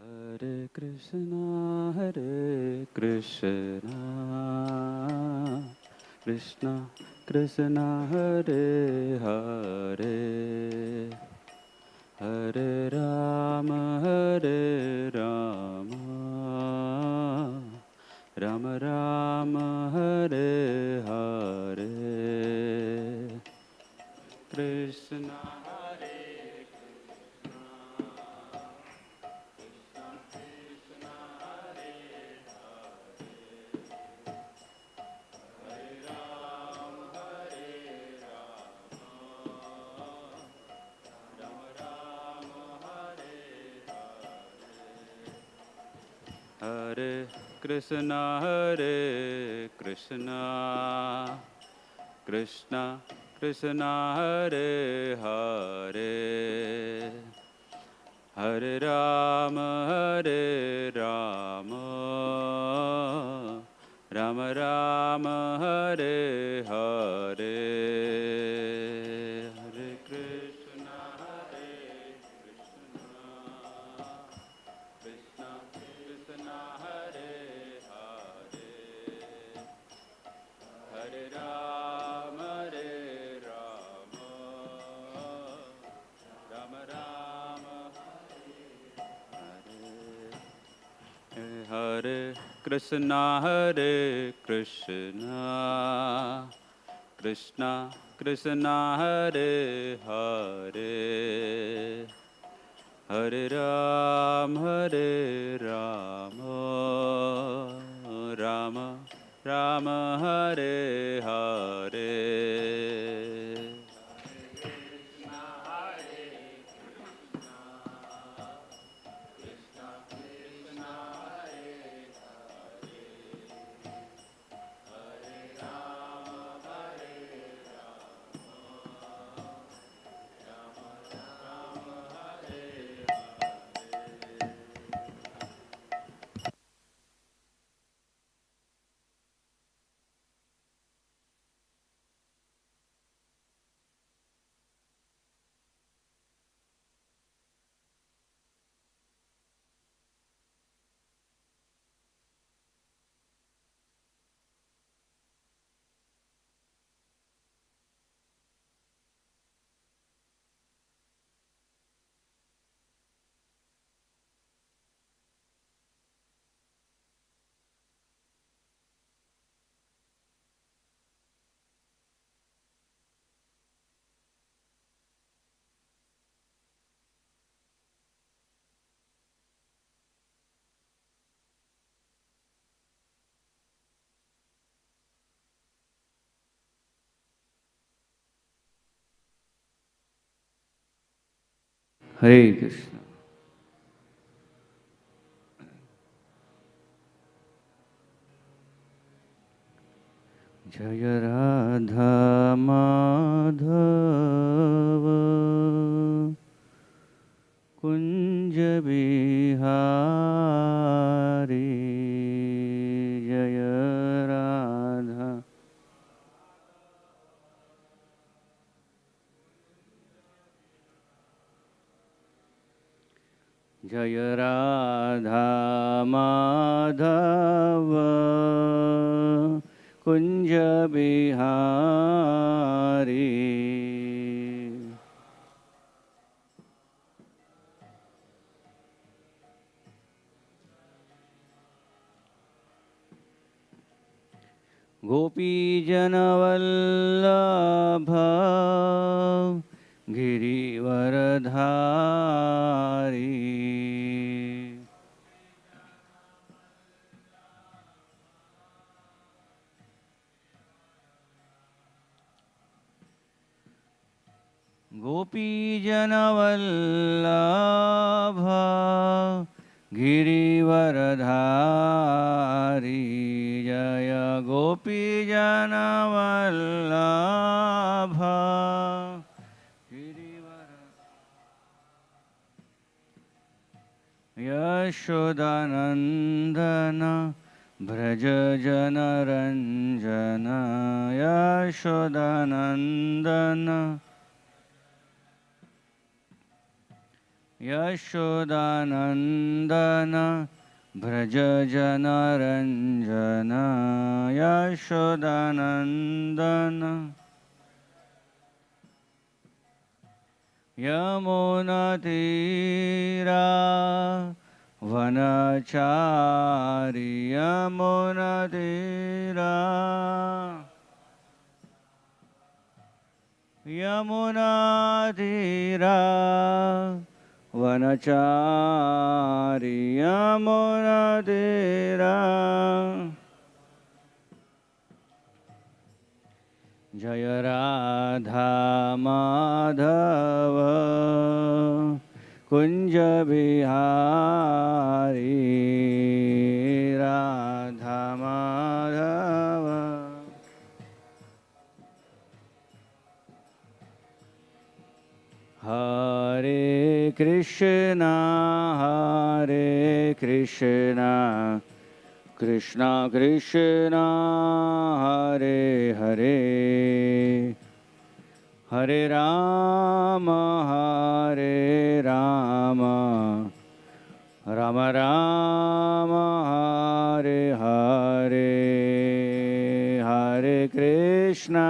Hare Krishna, Krishna Krishna Hare Hare, Hare Rama, Rama Rama, Hare Hare, Krishna Hare Krishna Hare Krishna, Krishna Krishna Hare Hare, Hare Rama, Rama Rama, Hare Hare, Hare Krishna, Krishna Krishna Hare Hare, Hare Rama, Rama Rama, Hare Krishna, Krishna Krishna Hare Hare, Hare Rama, Rama Rama, Hare Hare. Hare Krishna. Jaya Radha Madhava Kunja Bihari, Jaya Radha Jaya Radha Madhava Kunja Bihari, Gopi Janavallabha Girivaradhari, Gopi Janavallabha Girivaradhari, Jaya Gopi Janavallabha Yashodanandana Braja Janaranjana, Yashodanandana Yashodanandan Vraj जनरञ्जन Yashodanandan यमुनातीरा वनचारि यमुनातीरा यमुनातीरा वनचारि यमुनातीरा जय राधा माधव कुंज बिहारी राधा माधव हरे कृष्णा कृष्णा कृष्णा हरे हरे हरे राम राम राम हरे हरे हरे कृष्णा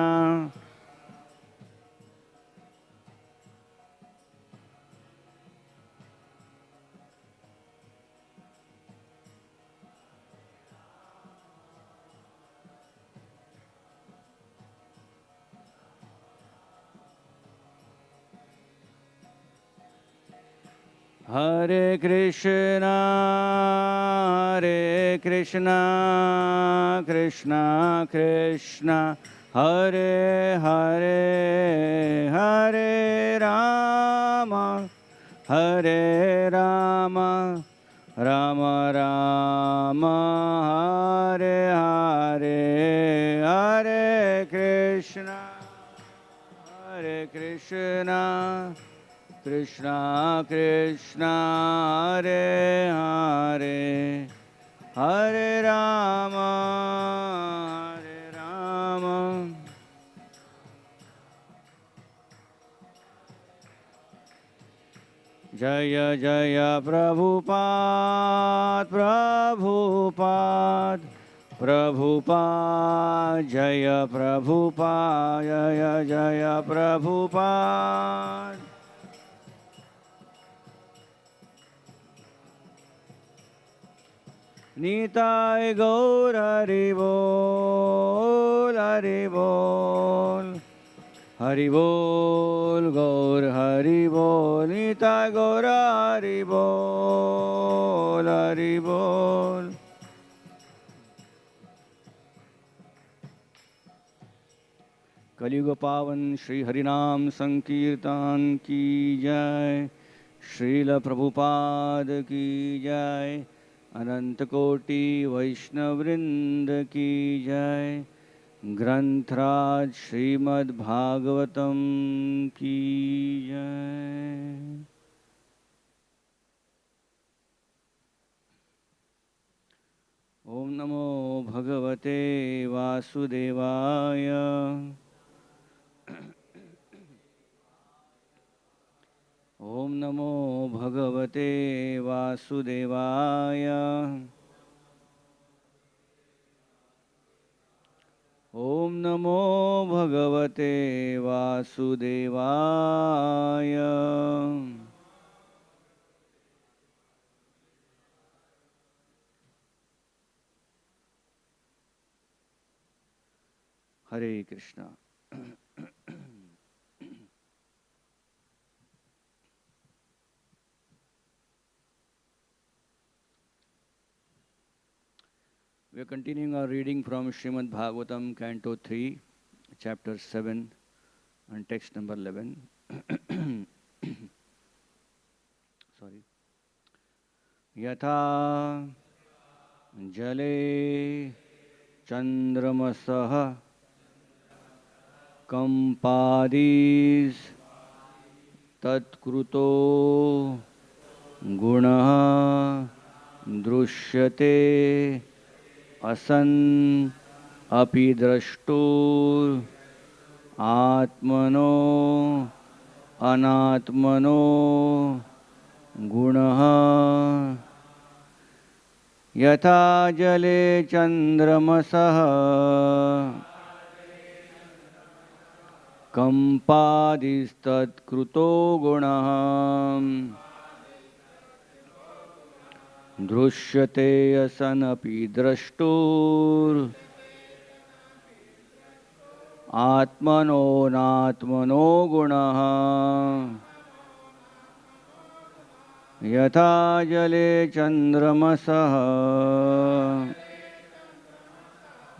हरे कृष्णा कृष्णा कृष्णा हरे हरे हरे राम राम राम हरे हरे हरे कृष्णा कृष्णा कृष्णा हरे हरे हरे राम जय जय प्रभुपाद प्रभुपाद प्रभुपाद जय प्रभुपाद जय जय प्रभुपाद निताय गौर हरि बोल हरि बोल गौर हरि बोल निताय गौर हरि बोल कलियुग पावन श्री हरिनाम संकीर्तन की जय श्रील प्रभुपाद की जय अनंत कोटि वैष्णववृंद की जय ग्रंथराज श्रीमद् भागवतम की जय। ओम नमो भगवते वासुदेवाय ओम नमो भगवते वासुदेवाय ओम नमो भगवते वासुदेवाय। हरे Krishna. We are continuing our reading from Srimad Bhagavatam, Canto 3, Chapter 7, and text number 11. Sorry. Yatha jale chandramasah kampadis tatkruto gunaha drushyate असन अपि द्रष्टुर आत्मनो अनात्मनो गुणः यथा जले चन्द्रमसः कंपादिस्तत्कृतो गुणः दृश्यते यसनपि द्रष्टुर् आत्मनो नात्मनो गुणः यथा जले चन्द्रमसः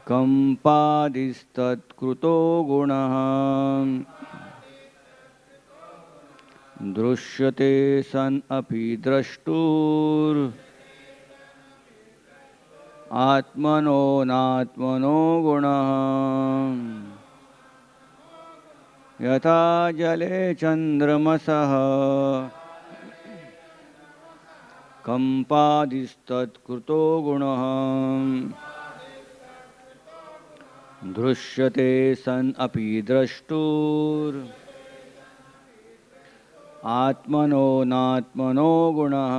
कंपादिस्तत्कृतो गुणः दृश्यते सन अपि द्रष्टुर् आत्मनो नात्मनो गुणः यथा जले चन्द्रमसः कंपादिस्तत्कृतो गुणः दृश्यते सन अपि द्रष्टुर् आत्मनो नात्मनो गुणः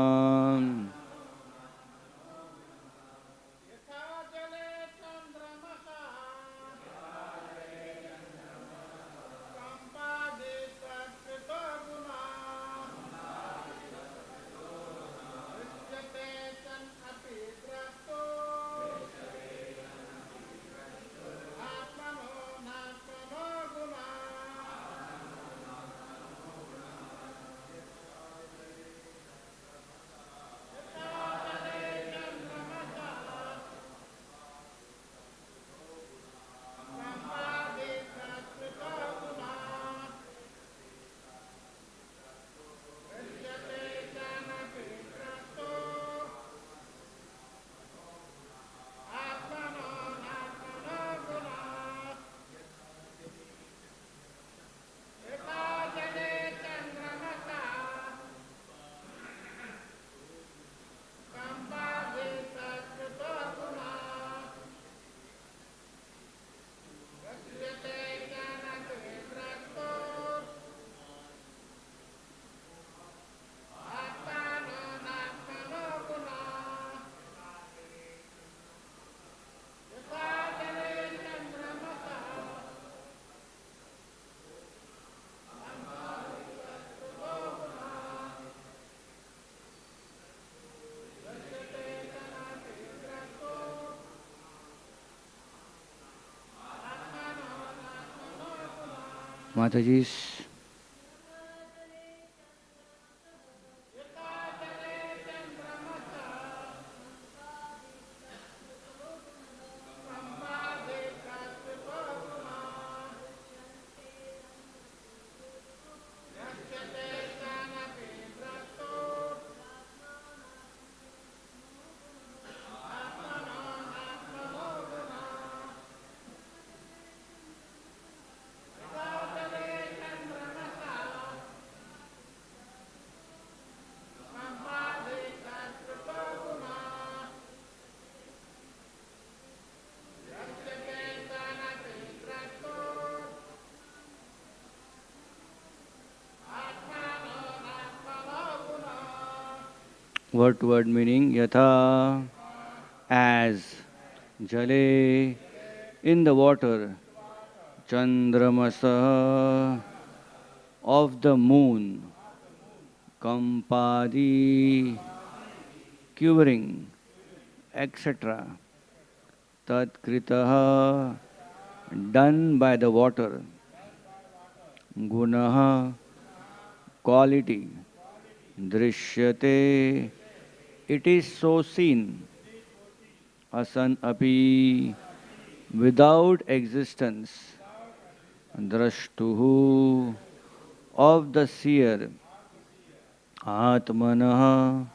Mataji's. Word to word meaning yatha, as, jale, in the water, chandramasa, of the moon, kampadi, quivering, etc. Tat kritaha, done by the water, gunaha, quality, drishyate, it is so seen, asan api, without existence, drashtuhu, of the seer, atmanah,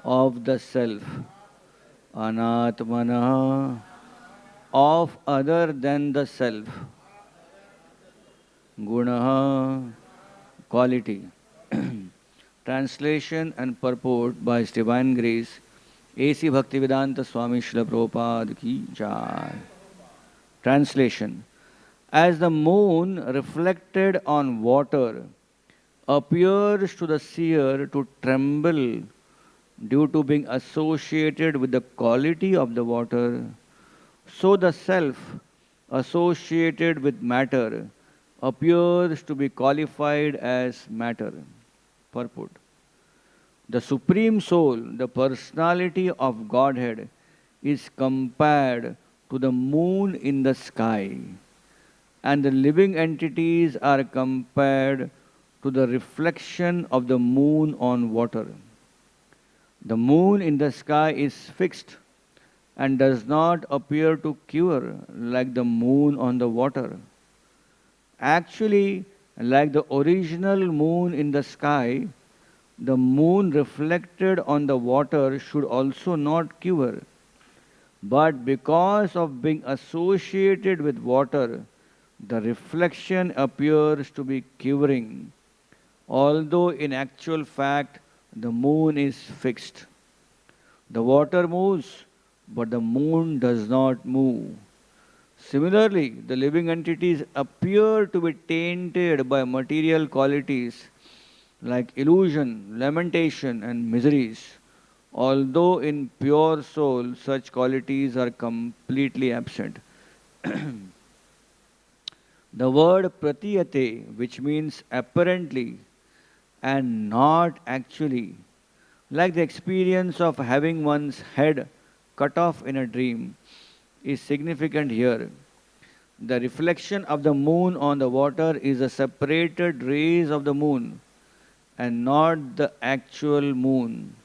of the self, anatmanah, of other than the self, gunaha, quality. Translation and purport by His Divine Grace, A.C. Bhaktivedanta Swami Srila Prabhupada Ki Jai. Translation. As the moon reflected on water appears to the seer to tremble due to being associated with the quality of the water, so the self associated with matter appears to be qualified as matter. Purport. The Supreme Soul, the personality of Godhead, is compared to the moon in the sky, and the living entities are compared to the reflection of the moon on water. The moon in the sky is fixed and does not appear to quiver like the moon on the water. Actually, like the original moon in the sky, the moon reflected on the water should also not quiver. But because of being associated with water, the reflection appears to be quivering, although in actual fact the moon is fixed. The water moves, but the moon does not move. Similarly, the living entities appear to be tainted by material qualities like illusion, lamentation, and miseries, although in pure soul such qualities are completely absent. The word pratiyate, which means apparently and not actually, like the experience of having one's head cut off in a dream, is significant here. The reflection of the moon on the water is the separated rays of the moon and not the actual moon.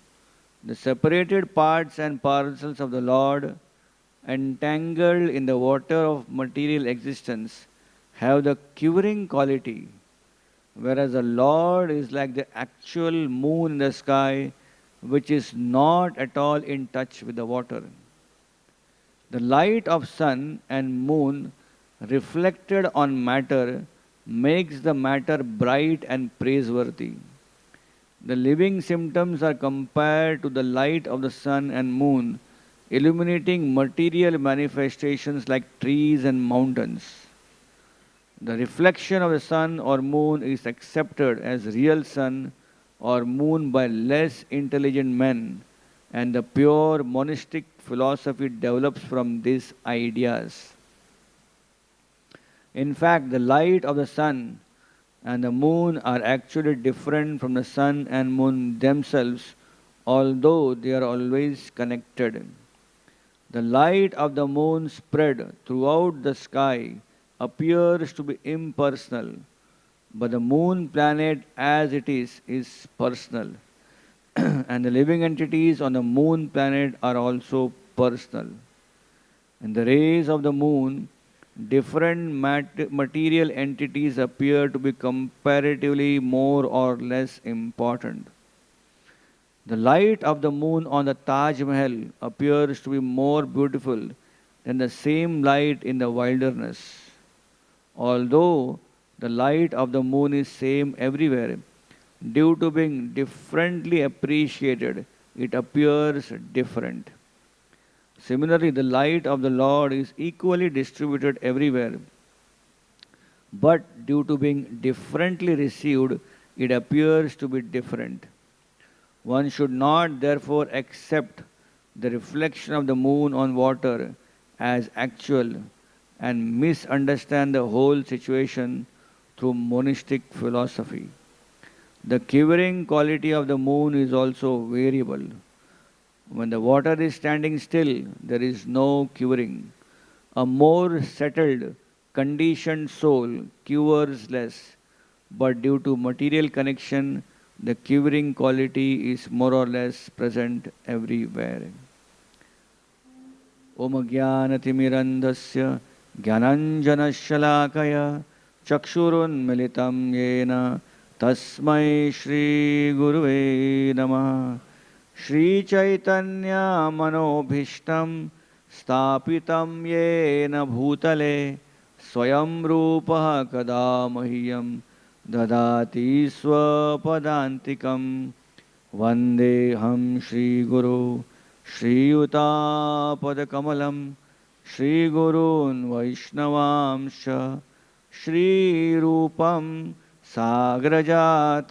The separated parts and parcels of the Lord, entangled in the water of material existence, have the quivering quality, whereas the Lord is like the actual moon in the sky, which is not at all in touch with the water. The light of sun and moon reflected on matter makes the matter bright and praiseworthy. The living symptoms are compared to the light of the sun and moon, illuminating material manifestations like trees and mountains. The reflection of the sun or moon is accepted as real sun or moon by less intelligent men, and the pure monastic philosophy develops from these ideas. In fact, the light of the sun and the moon are actually different from the sun and moon themselves, although they are always connected. The light of the moon spread throughout the sky appears to be impersonal, but the moon planet as it is personal. And the living entities on the moon planet are also personal. In the rays of the moon, different material entities appear to be comparatively more or less important. The light of the moon on the Taj Mahal appears to be more beautiful than the same light in the wilderness. Although the light of the moon is same everywhere, due to being differently appreciated, it appears different. Similarly, the light of the Lord is equally distributed everywhere, but due to being differently received, it appears to be different. One should not therefore accept the reflection of the moon on water as actual and misunderstand the whole situation through monastic philosophy. The quivering quality of the moon is also variable. When the water is standing still, there is no quivering. A more settled, conditioned soul quivers less, but due to material connection, the quivering quality is more or less present everywhere. Om Jnanatimirandhasya Jnananjanashalakaya Chakshurunmilitam Yena Tasmai Shri Guruve Namah. Shri Chaitanya Manobhishtam Stapitam Yena Bhutale Swayam Rupa Kada Mahiyam Dadati Swapadantikam Vandeham Shri Guru Shri Yuta Padakamalam Shri Gurun Vaishnavamsha Shri Rupam sagrajatam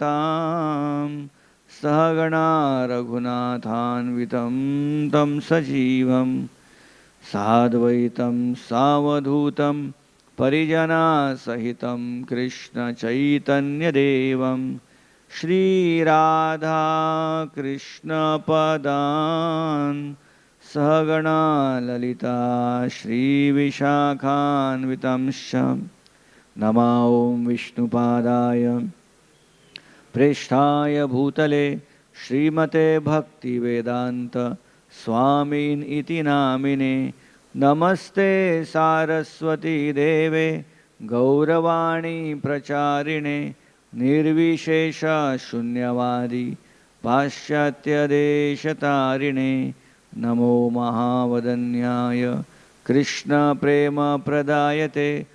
sahagana raghunathanvitam tam sajivam sadvaitam savadhutam parijana sahitam krishna chaitanya devam Shri Radha Krishna Padan Sahagana Lalita Shri Vishakhan Vitamsham Nama Om Vishnu Padaya Preshtaya Bhutale Srimate Bhakti Vedanta Swamin Iti Namine Namaste Saraswati Deve Gauravani Pracharine Nirvishesha Shunyavadi Paschatya Deshatarine Namo Mahavadanyaya Krishna Prema Pradayate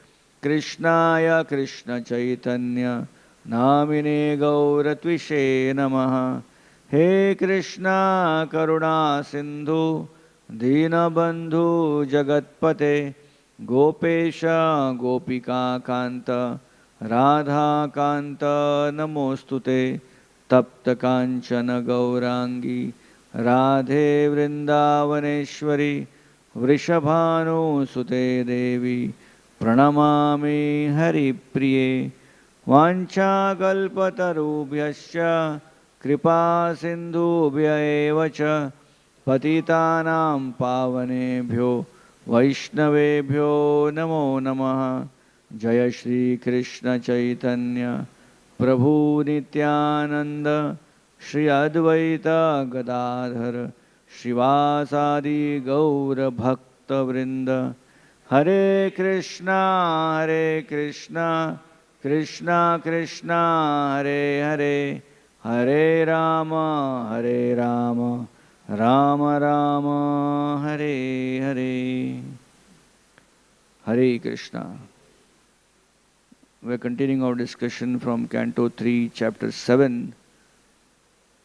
Krishnaya Krishna Chaitanya Namine Gauratvishe Namaha He Krishna Karuna Sindhu Dinabandhu Jagatpate Gopesha Gopika Kanta Radha Kanta Namostute Tapta Kanchana Gaurangi Radhe Vrindavaneshwari Vrishabhanu Sute Devi Pranamami Hari Priye Vancha Kalpatarubhyascha Kripa Sindhubhya evacha Patitanam Pavanebhyo Vaishnavebhyo Namo Namaha Jaya Shri Krishna Chaitanya Prabhu Nityananda Shri Advaita Gadadhar Shivasadi Gaura Bhakta Vrinda Hare Krishna Krishna Krishna Hare Hare Hare Rama Rama Rama Hare Hare Hare Krishna. We are continuing our discussion from Canto 3, Chapter 7.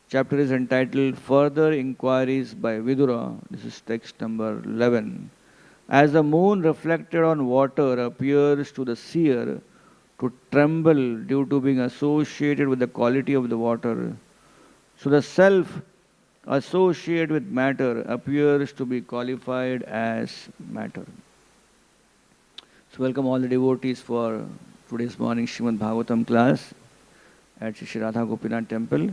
Chapter is entitled Further Inquiries by Vidura. This is text number 11. As the moon reflected on water appears to the seer to tremble due to being associated with the quality of the water, so the self associated with matter appears to be qualified as matter. So welcome all the devotees for today's morning Srimad Bhagavatam class at Shri Radha Gopinath temple.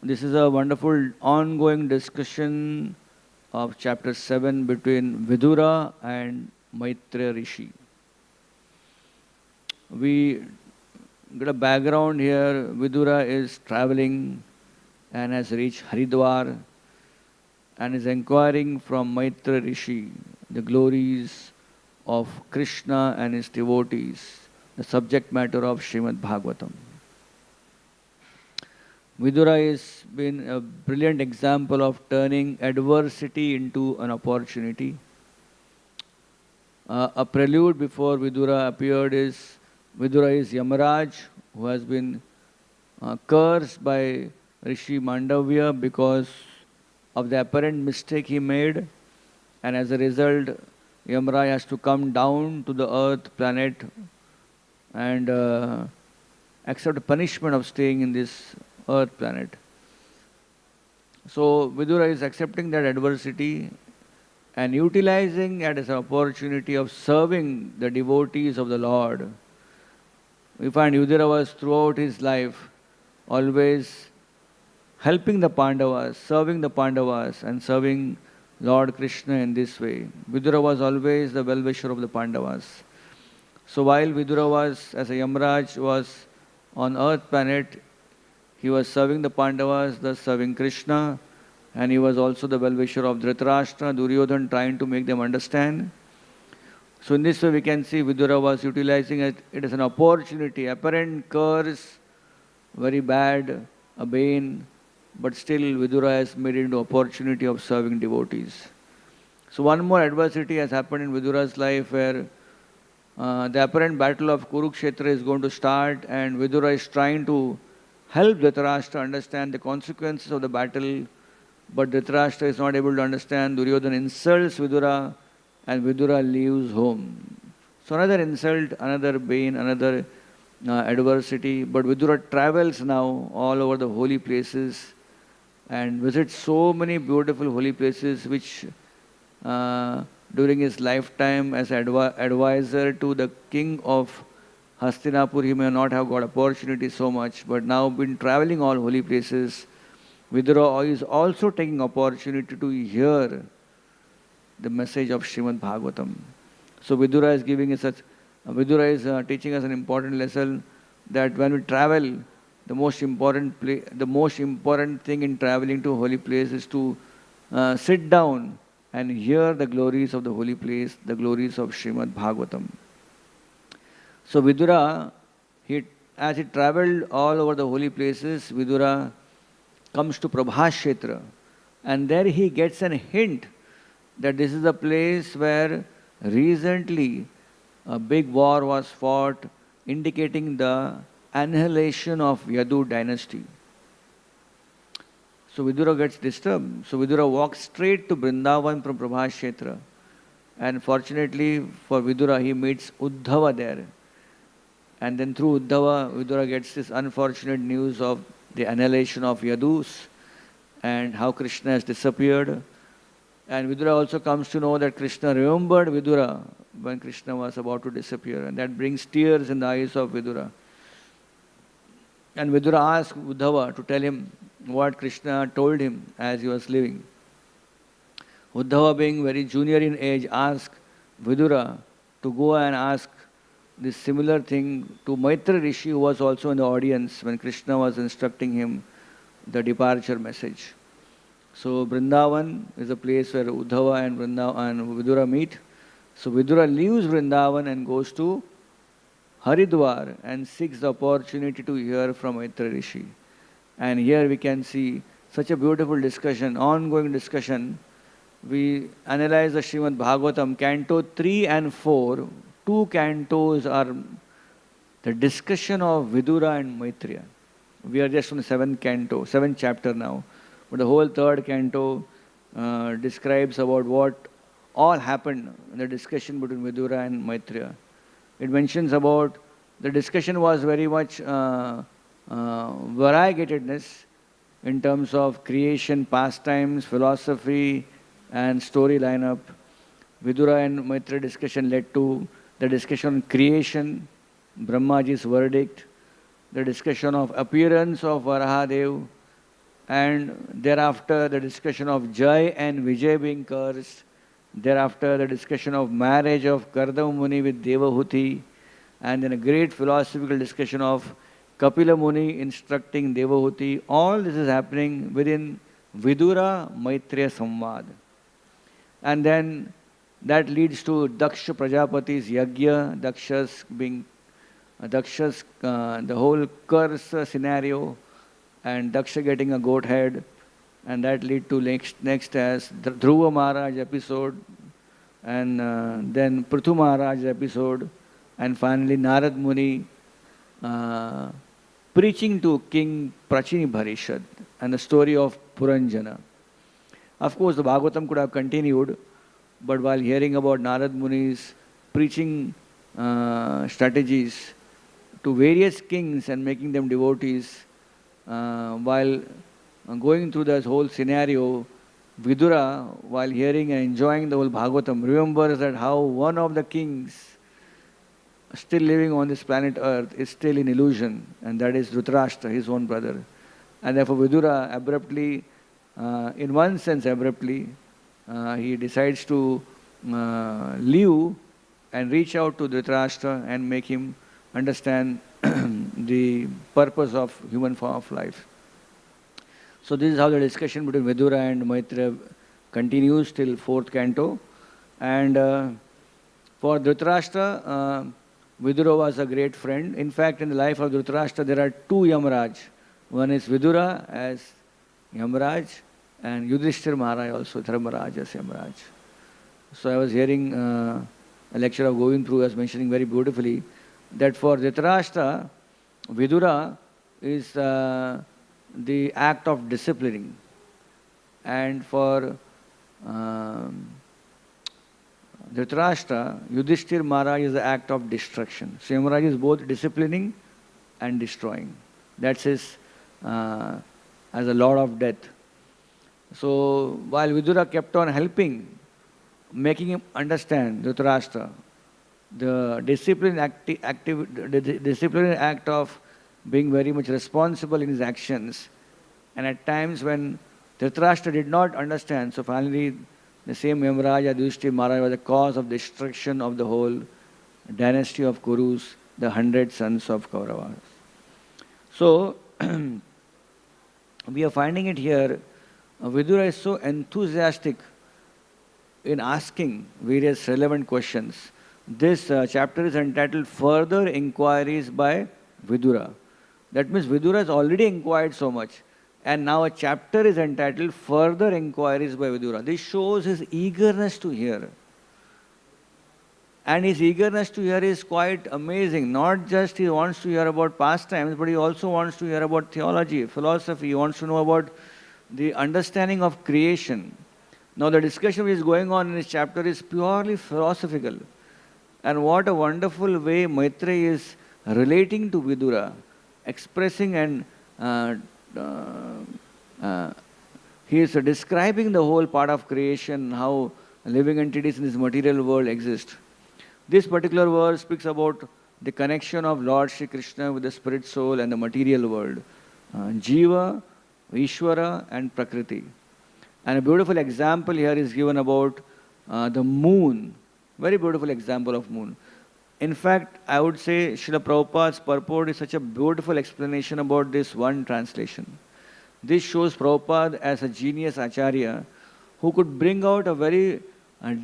This is a wonderful ongoing discussion of chapter 7 between Vidura and Maitreya Rishi. We get a background here. Vidura is traveling and has reached Haridwar and is inquiring from Maitreya Rishi the glories of Krishna and his devotees, the subject matter of Srimad Bhagavatam. Vidura has been a brilliant example of turning adversity into an opportunity. A prelude before Vidura appeared is Vidura is Yamaraj, who has been cursed by Rishi Mandavya because of the apparent mistake he made, and as a result Yamaraj has to come down to the earth planet and accept the punishment of staying in this earth planet. So Vidura is accepting that adversity and utilizing it as an opportunity of serving the devotees of the Lord. We find Vidura was throughout his life always helping the Pandavas, serving the Pandavas and serving Lord Krishna in this way. Vidura was always the well-wisher of the Pandavas. So while Vidura was, as a Yamaraj, was on earth planet, he was serving the Pandavas, thus serving Krishna, and he was also the well-wisher of Dhritarashtra, Duryodhana, trying to make them understand. So in this way we can see Vidura was utilizing it as an opportunity, apparent curse, very bad, a bane, but still Vidura has made it into opportunity of serving devotees. So one more adversity has happened in Vidura's life where the apparent battle of Kurukshetra is going to start, and Vidura is trying to help Dhritarashtra understand the consequences of the battle, but Dhritarashtra is not able to understand. Duryodhana insults Vidura and Vidura leaves home. So another insult, another bane, another adversity. But Vidura travels now all over the holy places and visits so many beautiful holy places which during his lifetime as advisor to the king of Hastinapur, he may not have got opportunity so much, but now been traveling all holy places. Vidura is also taking opportunity to hear the message of Srimad Bhagavatam. So Vidura is giving us Vidura is teaching us an important lesson that when we travel, the most important thing in traveling to a holy place is to sit down and hear the glories of the holy place, the glories of Srimad Bhagavatam. So Vidura, as he travelled all over the holy places, Vidura comes to Prabhashetra, and there he gets a hint that this is a place where recently a big war was fought, indicating the annihilation of Yadu dynasty. So Vidura gets disturbed. So Vidura walks straight to Vrindavan from Prabhashetra. And fortunately for Vidura, he meets Uddhava there. And then through Uddhava, Vidura gets this unfortunate news of the annihilation of Yadus and how Krishna has disappeared. And Vidura also comes to know that Krishna remembered Vidura when Krishna was about to disappear. And that brings tears in the eyes of Vidura. And Vidura asks Uddhava to tell him what Krishna told him as he was living. Uddhava, being very junior in age, asked Vidura to go and ask this similar thing to Maitreya Rishi, who was also in the audience when Krishna was instructing him the departure message. So Vrindavan is a place where Uddhava and Vidura meet. So Vidura leaves Vrindavan and goes to Haridwar and seeks the opportunity to hear from Maitreya Rishi. And here we can see such a beautiful discussion, ongoing discussion. We analyze the Srimad Bhagavatam, Canto 3 and 4. Two cantos are the discussion of Vidura and Maitreya. We are just on the seventh chapter now. But the whole third canto describes about what all happened in the discussion between Vidura and Maitreya. It mentions about the discussion was very much variegatedness in terms of creation, pastimes, philosophy, and story lineup. Vidura and Maitreya discussion led to the discussion on creation, Brahmaji's verdict, the discussion of appearance of Varahadev, and thereafter the discussion of Jai and Vijay being cursed, thereafter the discussion of marriage of Kardama Muni with Devahuti, and then a great philosophical discussion of Kapila Muni instructing Devahuti. All this is happening within Vidura Maitreya Samvad. And then that leads to Daksha Prajapati's Yagya, the whole curse scenario, and Daksha getting a goat head, and that lead to next as the Dhruva Maharaj episode, and then Prithu Maharaj episode, and finally Narad Muni preaching to King Prachini Bharishad, and the story of Puranjana. Of course, the Bhagavatam could have continued, but while hearing about Narad Muni's preaching strategies to various kings and making them devotees, while going through this whole scenario, Vidura, while hearing and enjoying the whole Bhagavatam, remembers that how one of the kings still living on this planet Earth is still in illusion, and that is Dhritarashtra, his own brother. And therefore Vidura abruptly, in one sense abruptly, he decides to leave and reach out to Dhritarashtra and make him understand the purpose of human form of life. So this is how the discussion between Vidura and Maitreya continues till 4th canto. And for Dhritarashtra, Vidura was a great friend. In fact, in the life of Dhritarashtra, there are two Yamaraj. One is Vidura as Yamaraj, and Yudhishthir Maharaj also, Dharmaraj as Yamaraj. So I was hearing a lecture of Govind Prabhu was mentioning very beautifully that for Dhritarashtra, Vidura is the act of disciplining, and for Dhritarashtra, Yudhishthir Maharaj is the act of destruction. So Yamaraj is both disciplining and destroying. That's his as a Lord of Death. So while Vidura kept on helping, making him understand Dhritarashtra, the disciplinary act of being very much responsible in his actions, and at times when Dhritarashtra did not understand, so finally the same Yamaraja Yudhishthira Maharaj was the cause of destruction of the whole dynasty of Kurus, the 100 sons of Kauravas. So we are finding it here, Vidura is so enthusiastic in asking various relevant questions. This chapter is entitled Further Inquiries by Vidura. That means Vidura has already inquired so much. And now a chapter is entitled Further Inquiries by Vidura. This shows his eagerness to hear. And his eagerness to hear is quite amazing. Not just he wants to hear about pastimes, but he also wants to hear about theology, philosophy. He wants to know about the understanding of creation. Now the discussion which is going on in this chapter is purely philosophical. And what a wonderful way Maitreya is relating to Vidura, expressing and he is describing the whole part of creation, how living entities in this material world exist. This particular verse speaks about the connection of Lord Shri Krishna with the spirit soul and the material world. Jiva, Ishvara and Prakriti. And a beautiful example here is given about the moon. Very beautiful example of moon. In fact, I would say Srila Prabhupada's purport is such a beautiful explanation about this one translation. This shows Prabhupada as a genius acharya who could bring out a very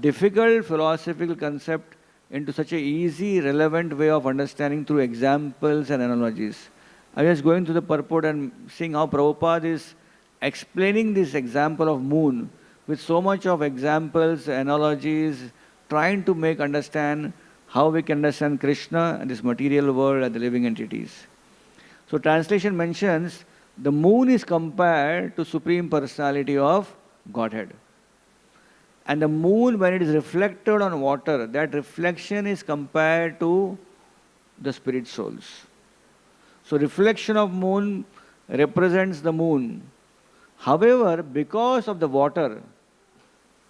difficult philosophical concept into such an easy, relevant way of understanding through examples and analogies. I was going through the purport and seeing how Prabhupada is explaining this example of moon with so much of examples, analogies, trying to make understand how we can understand Krishna and this material world and the living entities. So translation mentions the moon is compared to Supreme Personality of Godhead. And the moon, when it is reflected on water, that reflection is compared to the spirit souls. So reflection of moon represents the moon. However, because of the water,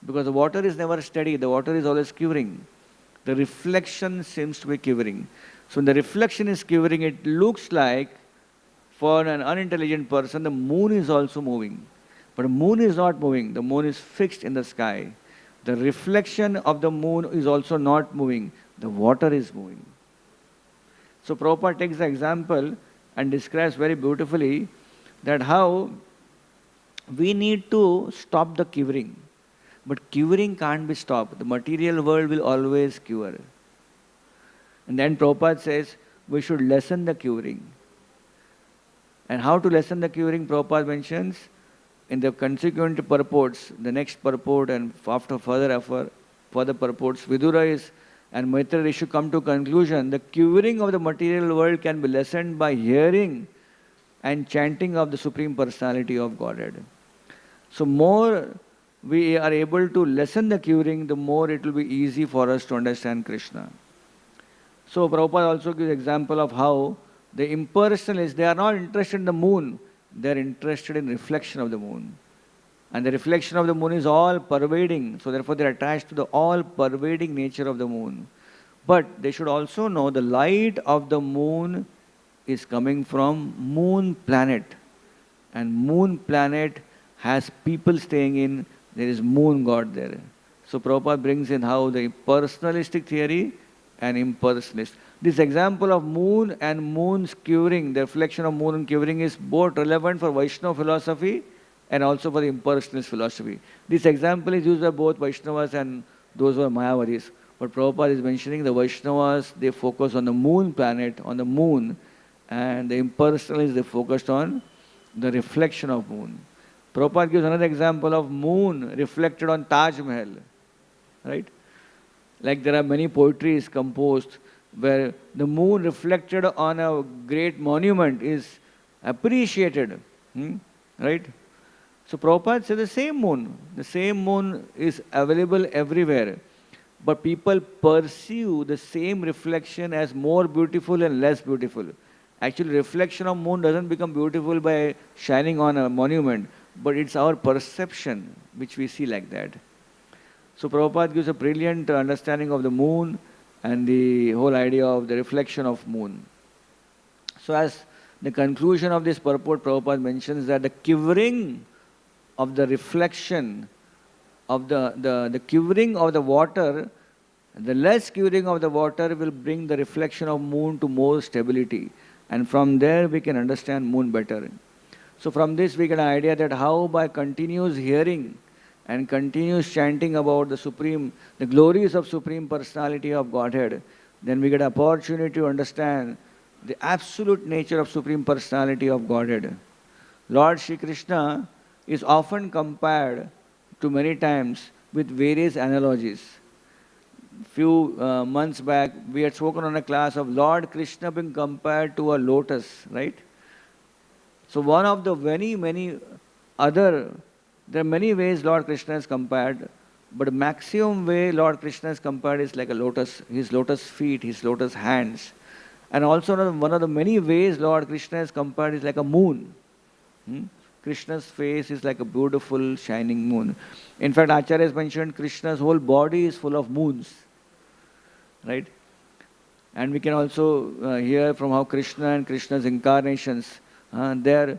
because the water is never steady, the water is always quivering, the reflection seems to be quivering. So when the reflection is quivering, it looks like for an unintelligent person, the moon is also moving. But the moon is not moving. The moon is fixed in the sky. The reflection of the moon is also not moving. The water is moving. So Prabhupada takes the example and describes very beautifully that how we need to stop the quivering. But quivering can't be stopped. The material world will always quiver. And then Prabhupada says we should lessen the quivering. And how to lessen the quivering, Prabhupada mentions in the consequent purports, the next purport and after further purports, Vidura is and Maitreya should come to conclusion, the quivering of the material world can be lessened by hearing and chanting of the Supreme Personality of Godhead. So more we are able to lessen the quivering, the more it will be easy for us to understand Krishna. So Prabhupada also gives example of how the impersonalists, they are not interested in the moon, they are interested in reflection of the moon. And the reflection of the moon is all pervading, so therefore they are attached to the all pervading nature of the moon. But they should also know the light of the moon is coming from moon planet. And moon planet has people staying in, there is moon god there. So Prabhupada brings in how the personalistic theory and impersonalist. This example of moon and moon's quivering, the reflection of moon and quivering is both relevant for Vaishnava philosophy and also for the impersonalist philosophy. This example is used by both Vaishnavas and those who are Mayavadis. But Prabhupada is mentioning the Vaishnavas, they focus on the moon planet, on the moon, and the impersonalists, they focused on the reflection of moon. Prabhupada gives another example of moon reflected on Taj Mahal, right? Like there are many poetries composed where the moon reflected on a great monument is appreciated, right? So Prabhupada says the same moon is available everywhere, but people perceive the same reflection as more beautiful and less beautiful. Actually, reflection of moon doesn't become beautiful by shining on a monument, but it's our perception which we see like that. So Prabhupada gives a brilliant understanding of the moon and the whole idea of the reflection of moon. So as the conclusion of this purport, Prabhupada mentions that the quivering of the reflection of the quivering of the water, the less quivering of the water will bring the reflection of moon to more stability. And from there we can understand moon better. So from this we get an idea that how by continuous hearing and continuous chanting about the glories of Supreme Personality of Godhead, then we get an opportunity to understand the absolute nature of Supreme Personality of Godhead. Lord Shri Krishna is often compared to many times with various analogies. Few months back, we had spoken on a class of Lord Krishna being compared to a lotus, right? So one of the many other, there are many ways Lord Krishna is compared, but the maximum way Lord Krishna is compared is like a lotus, his lotus feet, his lotus hands. And also one of the many ways Lord Krishna is compared is like a moon. Krishna's face is like a beautiful shining moon. In fact, Acharya has mentioned Krishna's whole body is full of moons. Right? And we can also hear from how Krishna and Krishna's incarnations, the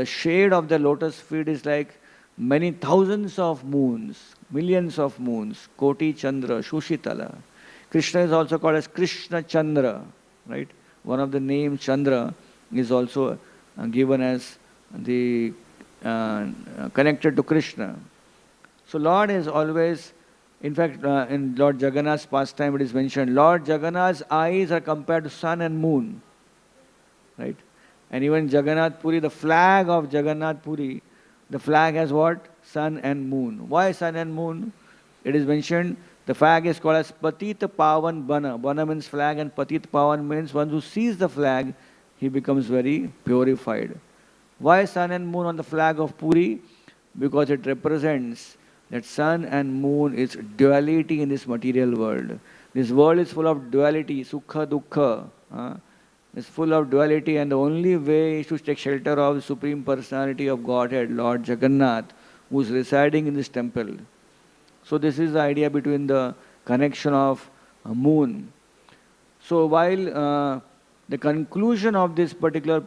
shade of the lotus feet is like many thousands of moons, millions of moons, Koti Chandra, Shushitala. Krishna is also called as Krishna Chandra, right? One of the names Chandra is also given as the connected to Krishna. So Lord is always, in fact, in Lord Jagannath's pastime it is mentioned, Lord Jagannath's eyes are compared to sun and moon, right? And even Jagannath Puri, the flag of Jagannath Puri, the flag has what? Sun and moon. Why sun and moon? It is mentioned, the flag is called as Patit Pavan Bana. Bana means flag and Patit Pavan means one who sees the flag, he becomes very purified. Why sun and moon on the flag of Puri? Because it represents that sun and moon is duality in this material world. This world is full of duality, sukha, dukkha. It's full of duality, and the only way is to take shelter of the Supreme Personality of Godhead, Lord Jagannath, who is residing in this temple. So this is the idea between the connection of moon. So while the conclusion of this particular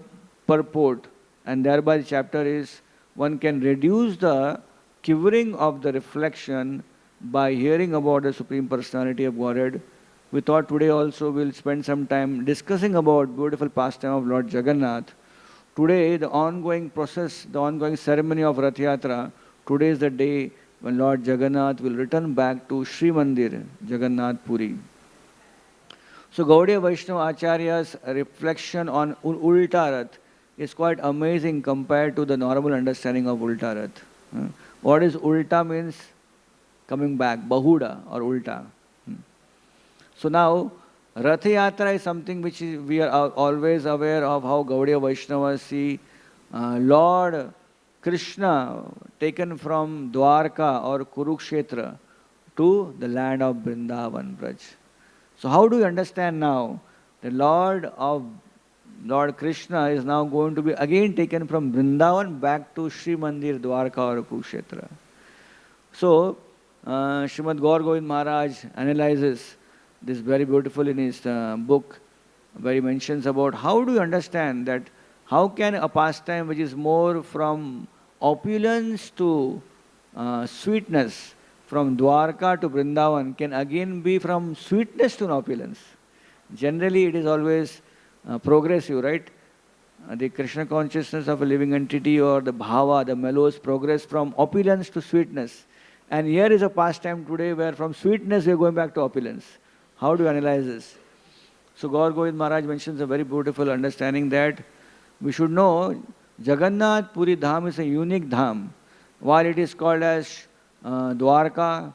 purport and thereby the chapter is, one can reduce the quivering of the reflection by hearing about the Supreme Personality of Godhead. We thought today also we'll spend some time discussing about beautiful pastime of Lord Jagannath. Today, the ongoing process, the ongoing ceremony of Rath Yatra, today is the day when Lord Jagannath will return back to Sri Mandir, Jagannath Puri. So Gaudiya Vaishnava Acharya's reflection on Ulta Rath is quite amazing compared to the normal understanding of Ulta Rath. What is Ulta means? Coming back, Bahuda or Ulta. So now, Rath Yatra is something which we are always aware of how Gaudiya Vaishnavas see Lord Krishna taken from Dwarka or Kurukshetra to the land of Vrindavan, Braj. So how do you understand now the Lord Krishna is now going to be again taken from Vrindavan back to Sri Mandir, Dwarka or Kurukshetra? So, Srimad Gaur Govind Maharaj analyzes this very beautiful in his book, where he mentions about how do you understand that how can a pastime which is more from opulence to sweetness, from Dwarka to Vrindavan, can again be from sweetness to opulence? Generally, it is always progressive, right? The Krishna consciousness of a living entity or the bhava, the mellows, progress from opulence to sweetness. And here is a pastime today where from sweetness we are going back to opulence. How do you analyze this? So Gaur Govind Maharaj mentions a very beautiful understanding that we should know Jagannath Puri Dham is a unique dham. While it is called as Dwarka,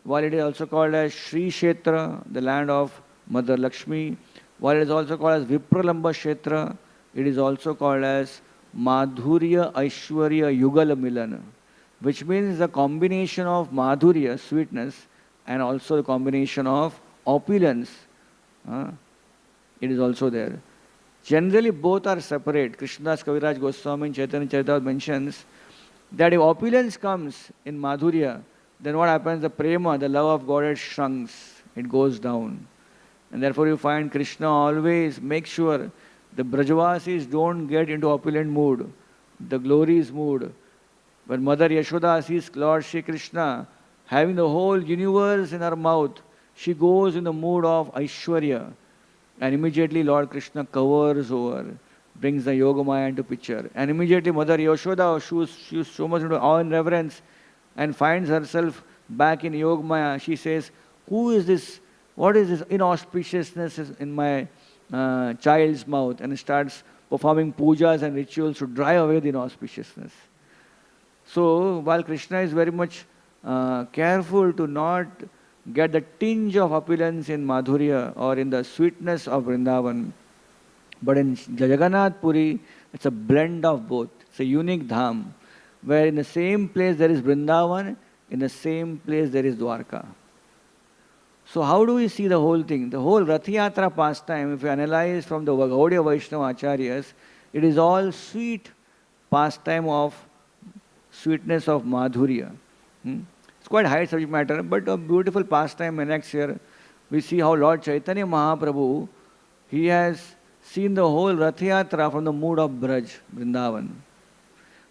while it is also called as Sri Kshetra, the land of Mother Lakshmi, while it is also called as Vipralamba Kshetra, it is also called as Madhurya Aishwarya Yugala Milana, which means the combination of Madhurya, sweetness, and also the combination of opulence. It is also there. Generally, both are separate. Krishnadas Kaviraj Goswami in Chaitanya Charitamrita mentions that if opulence comes in Madhurya, then what happens? The prema, the love of God, it shrinks, it goes down. And therefore you find Krishna always makes sure the Brajavasis don't get into opulent mood, the glories mood. When Mother Yashoda sees Lord Shri Krishna having the whole universe in her mouth, she goes in the mood of Aishwarya. And immediately Lord Krishna covers over, brings the Yogamaya into picture. And immediately Mother Yashoda, she's so much into awe and reverence and finds herself back in Yogamaya. She says, who is this? What is this inauspiciousness in my child's mouth? And starts performing pujas and rituals to drive away the inauspiciousness. So, while Krishna is very much careful to not get the tinge of opulence in Madhurya or in the sweetness of Vrindavan, but in Jagannath Puri, it's a blend of both. It's a unique dham, where in the same place there is Vrindavan, in the same place there is Dwarka. So how do we see the whole thing? The whole Rath Yatra pastime, if you analyze from the Gaudiya Vaishnava Acharyas, it is all sweet pastime of sweetness of Madhurya. It's quite high subject matter, but a beautiful pastime enacts here. We see how Lord Chaitanya Mahaprabhu, he has seen the whole Rath Yatra from the mood of Braj, Vrindavan.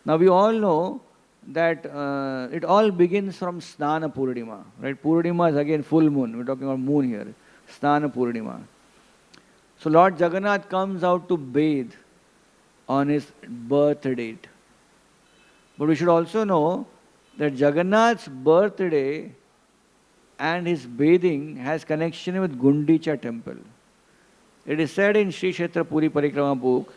Now we all know that it all begins from Snana Purnima, right? Purnima is again full moon. We're talking about moon here. Snana Purnima. So Lord Jagannath comes out to bathe on his birth date. But we should also know that Jagannath's birthday and his bathing has connection with Gundicha temple. It is said in Sri Kshetra Puri Parikrama book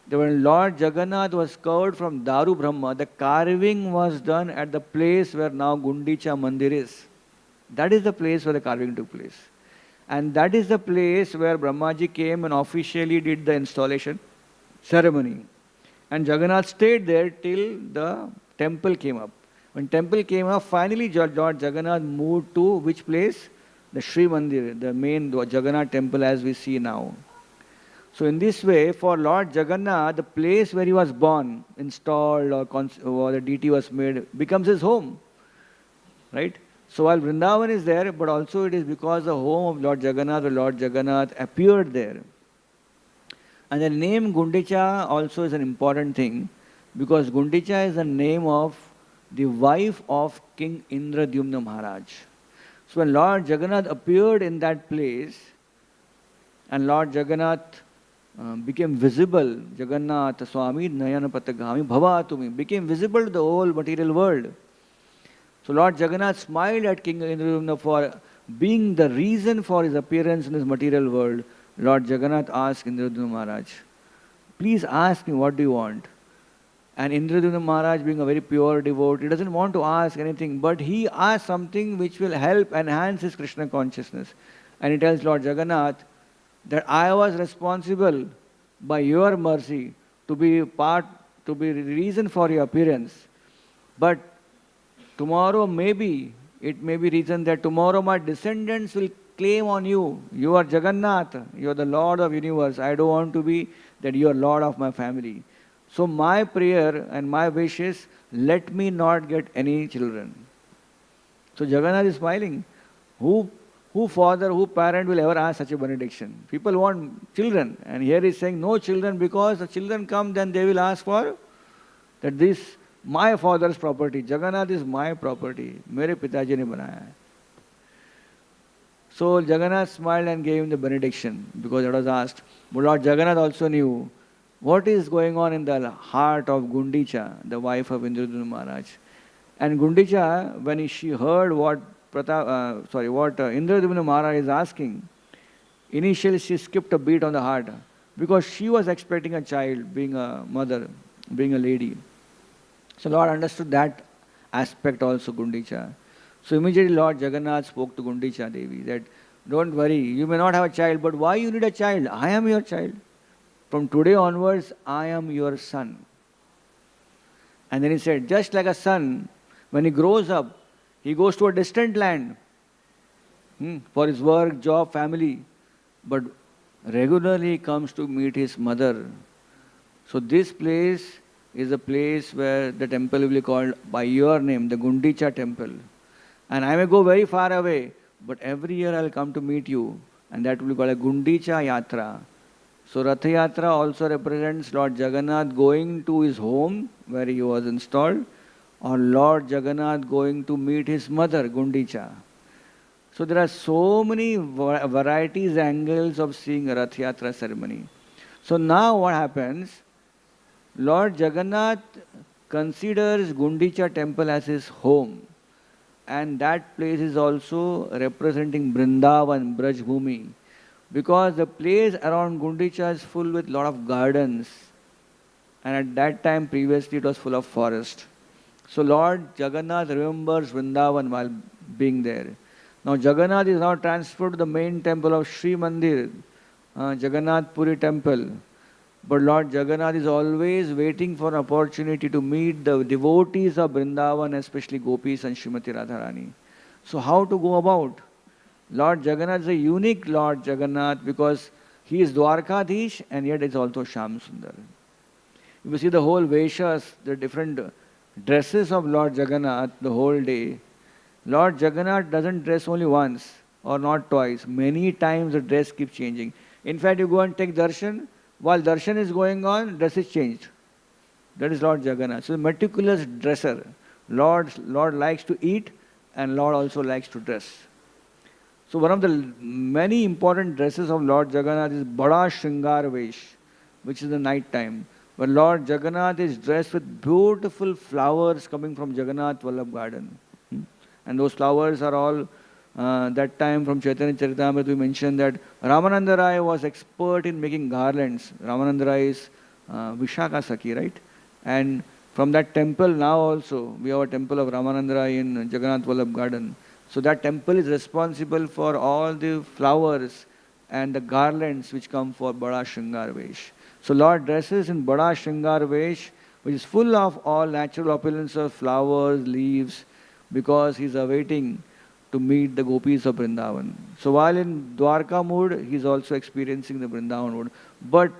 that when Lord Jagannath was covered from Daru Brahma, the carving was done at the place where now Gundicha Mandir is. That is the place where the carving took place. And that is the place where Brahmaji came and officially did the installation ceremony. And Jagannath stayed there till the temple came up. When temple came up, finally Lord Jagannath moved to which place? The Sri Mandir, the main Jagannath temple as we see now. So in this way, for Lord Jagannath, the place where he was born, installed or the deity was made, becomes his home. Right? So while Vrindavan is there, but also it is because the home of Lord Jagannath appeared there. And the name Gundicha also is an important thing, because Gundicha is the name of the wife of King Indradyumna Maharaj. So when Lord Jagannath appeared in that place, and Lord Jagannath became visible, Jagannath Swami Nayana Patagami Bhavatumi, became visible to the whole material world. So Lord Jagannath smiled at King Indradyumna for being the reason for his appearance in this material world. Lord Jagannath asked Indradyumna Maharaj, please ask me, what do you want? And Indradyumna Maharaj, being a very pure devotee, he doesn't want to ask anything, but he asks something which will help enhance his Krishna consciousness. And he tells Lord Jagannath that I was responsible by your mercy to be the reason for your appearance. But tomorrow it may be reason that tomorrow my descendants will claim on you. You are Jagannath, you are the Lord of universe. I don't want to be that you are Lord of my family. So my prayer and my wish is, let me not get any children. So Jagannath is smiling. Who father, who parent will ever ask such a benediction? People want children. And here he is saying, no children, because the children come, then they will ask for that this, my father's property. Jagannath is my property. Mere Pitaji ne banaya hai. So Jagannath smiled and gave him the benediction, because it was asked. But Lord Jagannath also knew what is going on in the heart of Gundicha, the wife of Indradyumna Maharaj. And Gundicha, when she heard what Indradyumna Maharaj is asking, initially she skipped a beat on the heart, because she was expecting a child, being a mother, being a lady. So Lord understood that aspect also, Gundicha. So immediately Lord Jagannath spoke to Gundicha Devi that, don't worry, you may not have a child, but why you need a child? I am your child. From today onwards, I am your son. And then he said, just like a son, when he grows up, he goes to a distant land for his work, job, family. But regularly comes to meet his mother. So this place is a place where the temple will be called by your name, the Gundicha temple. And I may go very far away, but every year I'll come to meet you, and that will be called a Gundicha Yatra. So Rath Yatra also represents Lord Jagannath going to his home where he was installed, or Lord Jagannath going to meet his mother, Gundicha. So there are so many varieties, angles of seeing a Rath Yatra ceremony. So now what happens? Lord Jagannath considers Gundicha temple as his home, and that place is also representing Vrindavan, Braj Bhumi, because the place around Gundicha is full with lot of gardens, and at that time previously it was full of forest. So Lord Jagannath remembers Vrindavan while being there. Now Jagannath is now transferred to the main temple of Sri Mandir, Jagannath Puri temple. But Lord Jagannath is always waiting for an opportunity to meet the devotees of Vrindavan, especially Gopis and Srimati Radharani. So how to go about? Lord Jagannath is a unique Lord Jagannath because he is Dwarkadish and yet is also Sham Sundar. If you see the whole Veshas, the different dresses of Lord Jagannath the whole day, Lord Jagannath doesn't dress only once or not twice. Many times the dress keeps changing. In fact, you go and take darshan, while darshan is going on, dress is changed. That is Lord Jagannath. So meticulous dresser. Lord likes to eat and Lord also likes to dress. So one of the many important dresses of Lord Jagannath is Bada Shringar Vesh, which is the night time. But Lord Jagannath is dressed with beautiful flowers coming from Jagannath Vallabh garden. And those flowers are all, that time from Chaitanya Charitamrita we mentioned that Ramananda Rai was expert in making garlands. Ramananda Rai is Vishaka Sakhi, right? And from that temple now also, we have a temple of Ramananda Rai in Jagannath Vallabh garden. So that temple is responsible for all the flowers and the garlands which come for Bada Shringar Vesh. So Lord dresses in Bada Shringar Vesh, which is full of all natural opulence of flowers, leaves, because he is awaiting to meet the gopis of Vrindavan. So while in Dwarka mood, he is also experiencing the Vrindavan mood. But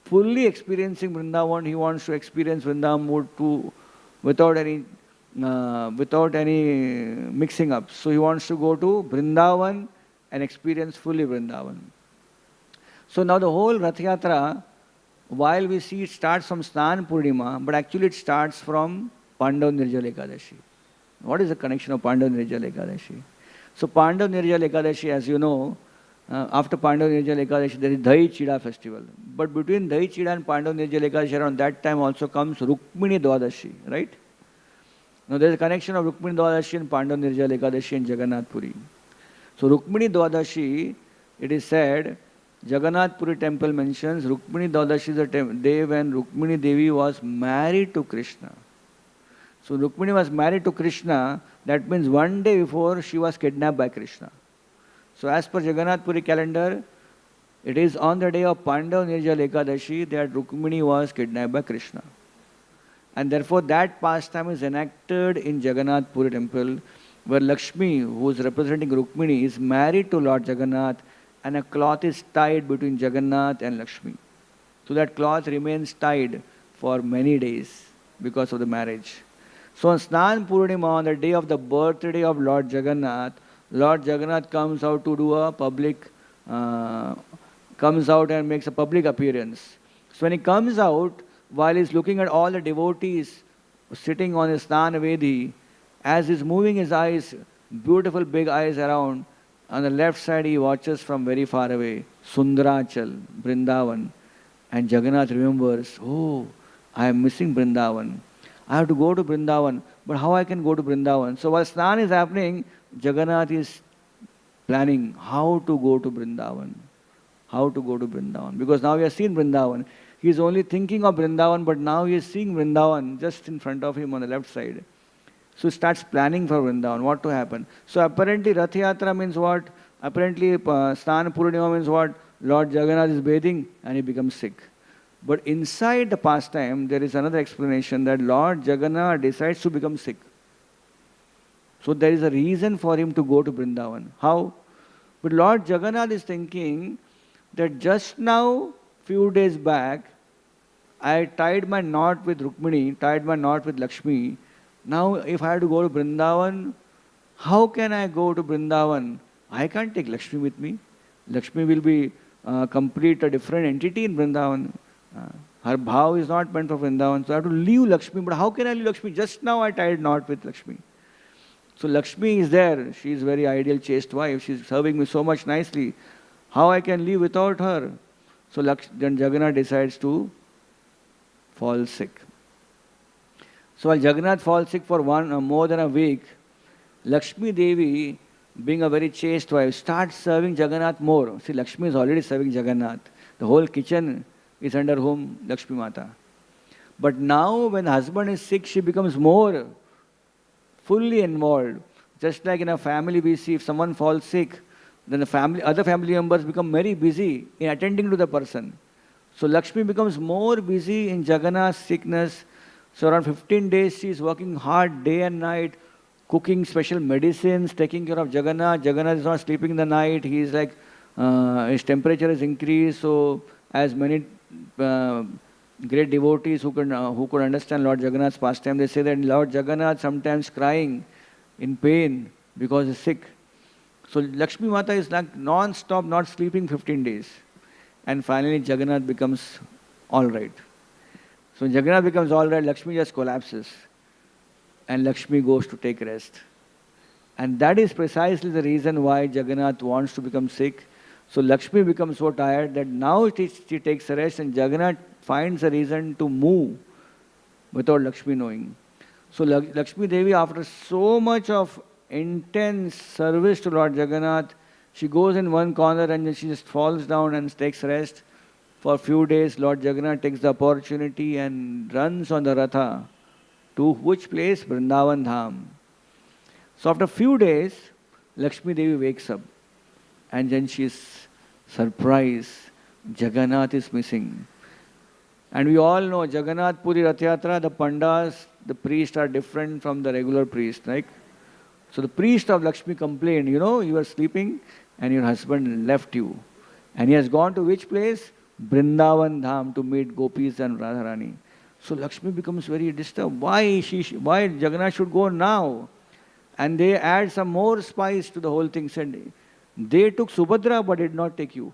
fully experiencing Vrindavan, he wants to experience Vrindavan mood too, without any mixing up. So he wants to go to Vrindavan and experience fully Vrindavan. So now the whole Rath Yatra, while we see it starts from Snan Purnima, but actually it starts from Pandav Nirjala Ekadashi. What is the connection of Pandav Nirjala Ekadashi? So Pandav Nirjala Ekadashi, as you know, after Pandav Nirjala Ekadashi, there is Dahi Chida festival. But between Dahi Chida and Pandav Nirjala Ekadashi, around that time also comes Rukmini Dwadashi, right? Now there is a connection of Rukmini Dwadashi and Pandav Nirjala Ekadashi in Jagannath Puri. So Rukmini Dwadashi, it is said, Jagannath Puri temple mentions Rukmini Dwadashi is the day when Rukmini Devi was married to Krishna. So Rukmini was married to Krishna, that means one day before she was kidnapped by Krishna. So as per Jagannath Puri calendar, it is on the day of Pandav Nirjala Ekadashi that Rukmini was kidnapped by Krishna. And therefore that pastime is enacted in Jagannath Puri temple, where Lakshmi, who is representing Rukmini, is married to Lord Jagannath, and a cloth is tied between Jagannath and Lakshmi. So that cloth remains tied for many days because of the marriage. So on Snan Purnima, on the day of the birthday of Lord Jagannath comes out to do a public, comes out and makes a public appearance. So when he comes out, while he's looking at all the devotees sitting on his Snan Vedi, as he's moving his eyes, beautiful big eyes around, on the left side he watches from very far away, Sundarachal, Vrindavan. And Jagannath remembers, oh, I am missing Vrindavan. I have to go to Vrindavan, but how I can go to Vrindavan? So while Snan is happening, Jagannath is planning how to go to Vrindavan. How to go to Vrindavan. Because now he has seen Vrindavan. He is only thinking of Vrindavan, but now he is seeing Vrindavan just in front of him on the left side. So he starts planning for Vrindavan, what to happen. So apparently Rath Yatra means what? Apparently Snan Purnima means what? Lord Jagannath is bathing and he becomes sick. But inside the pastime, there is another explanation that Lord Jagannath decides to become sick. So there is a reason for him to go to Vrindavan. How? But Lord Jagannath is thinking, that just now, few days back, I tied my knot with Rukmini, tied my knot with Lakshmi. Now, if I had to go to Vrindavan, how can I go to Vrindavan? I can't take Lakshmi with me. Lakshmi will be complete a different entity in Vrindavan. Her bhav is not meant for Vrindavan. So I have to leave Lakshmi. But how can I leave Lakshmi? Just now I tied knot with Lakshmi. So Lakshmi is there. She is very ideal, chaste wife. She is serving me so much nicely. How I can live without her? So then Jagannath decides to fall sick. So while Jagannath falls sick for more than a week, Lakshmi Devi, being a very chaste wife, starts serving Jagannath more. See, Lakshmi is already serving Jagannath. The whole kitchen is under whom? Lakshmi Mata. But now when the husband is sick, she becomes more fully involved. Just like in a family we see, if someone falls sick, then the other family members become very busy in attending to the person. So Lakshmi becomes more busy in Jagannath's sickness. So around 15 days she is working hard day and night, cooking special medicines, taking care of Jagannath. Jagannath is not sleeping in the night. He is like, his temperature is increased. So as many great devotees who could understand Lord Jagannath's pastime, they say that Lord Jagannath sometimes crying in pain because he's sick. So Lakshmi Mata is like non-stop, not sleeping 15 days. And finally Jagannath becomes alright. So when Jagannath becomes alright, Lakshmi just collapses. And Lakshmi goes to take rest. And that is precisely the reason why Jagannath wants to become sick. So Lakshmi becomes so tired that now she takes a rest, and Jagannath finds a reason to move without Lakshmi knowing. So Lakshmi Devi, after so much of intense service to Lord Jagannath, she goes in one corner and then she just falls down and takes rest. For a few days, Lord Jagannath takes the opportunity and runs on the Ratha. To which place? Vrindavan Dham. So after a few days, Lakshmi Devi wakes up. And then she is surprised. Jagannath is missing. And we all know Jagannath Puri Rath Yatra, the Pandas, the priests are different from the regular priest, right? So the priest of Lakshmi complained, you are sleeping and your husband left you. And he has gone to which place? Vrindavan Dham to meet Gopis and Radharani. So Lakshmi becomes very disturbed. Why Jagannath should go now? And they add some more spice to the whole thing. Said, they took Subhadra but did not take you.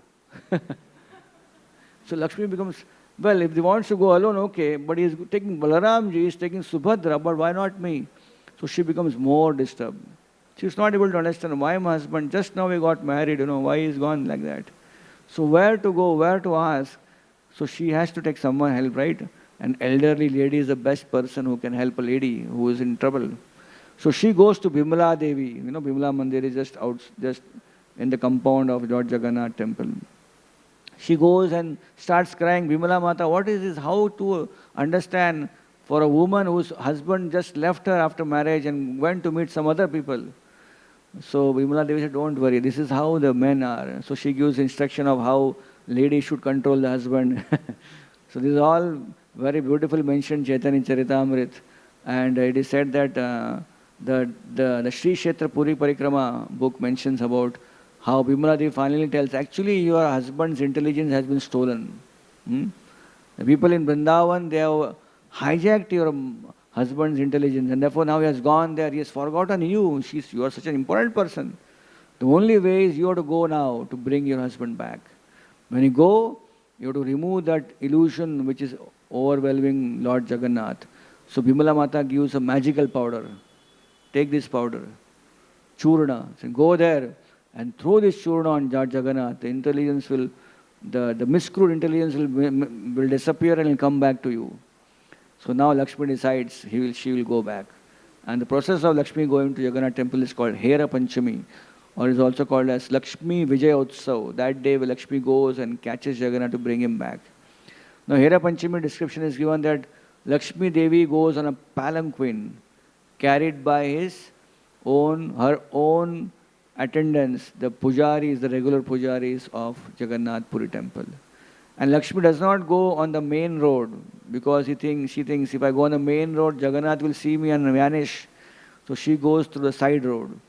So Lakshmi becomes, well, if he wants to go alone, okay, but he is taking Balaramji, he is taking Subhadra, but why not me? So she becomes more disturbed. She is not able to understand why my husband, just now we got married, why he is gone like that. So where to go, where to ask? So she has to take someone help, right? An elderly lady is the best person who can help a lady who is in trouble. So she goes to Bimala Devi. Bimala Mandir is just in the compound of Lord Jagannath temple. She goes and starts crying, Bimala Mata, what is this? How to understand for a woman whose husband just left her after marriage and went to meet some other people? So Bimala Devi said, don't worry, this is how the men are. So she gives instruction of how ladies should control the husband. So this is all very beautiful mentioned Chaitanya Charitamrit. And it is said that the Sri Kshetra Puri Parikrama book mentions about how Bimala Devi finally tells, actually your husband's intelligence has been stolen. The people in Vrindavan, they have hijacked your husband's intelligence, and therefore now he has gone there, he has forgotten you. You are such an important person. The only way is you have to go now to bring your husband back. When you go, you have to remove that illusion which is overwhelming Lord Jagannath. So Bimala Mata gives a magical powder. Take this powder, Churna. So go there and throw this Churna on Lord Jagannath. The intelligence will, the miscrewed intelligence will disappear and will come back to you. So now Lakshmi decides she will go back. And the process of Lakshmi going to Jagannath temple is called Hera Panchami, or is also called as Lakshmi Vijaya Utsav. That day Lakshmi goes and catches Jagannath to bring him back. Now Hera Panchami description is given that Lakshmi Devi goes on a palanquin carried by her own attendants, the pujaris, the regular pujaris of Jagannath Puri temple. And Lakshmi does not go on the main road because she thinks if I go on the main road, Jagannath will see me and vanish. So she goes through the side road.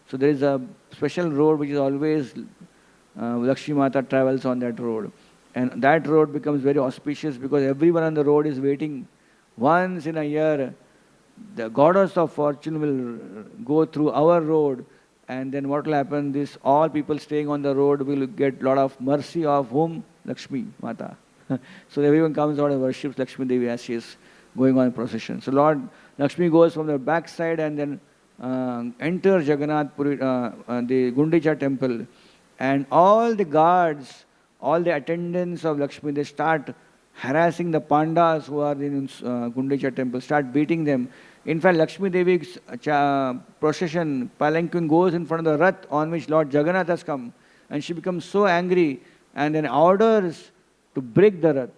So there is a special road which is always Lakshmi Mata travels on that road. And that road becomes very auspicious because everyone on the road is waiting. Once in a year, the goddess of fortune will go through our road, and then what will happen? This all people staying on the road will get lot of mercy of whom? Lakshmi Mata. So everyone comes out and worships Lakshmi Devi as she is going on procession. So Lord Lakshmi goes from the backside and then enters Jagannath Puri, the Gundicha temple, and all the guards, all the attendants of Lakshmi, they start harassing the pandas who are in Gundicha temple, start beating them. In fact, Lakshmi Devi's procession, palanquin goes in front of the Rath on which Lord Jagannath has come, and she becomes so angry and then orders to break the Rath.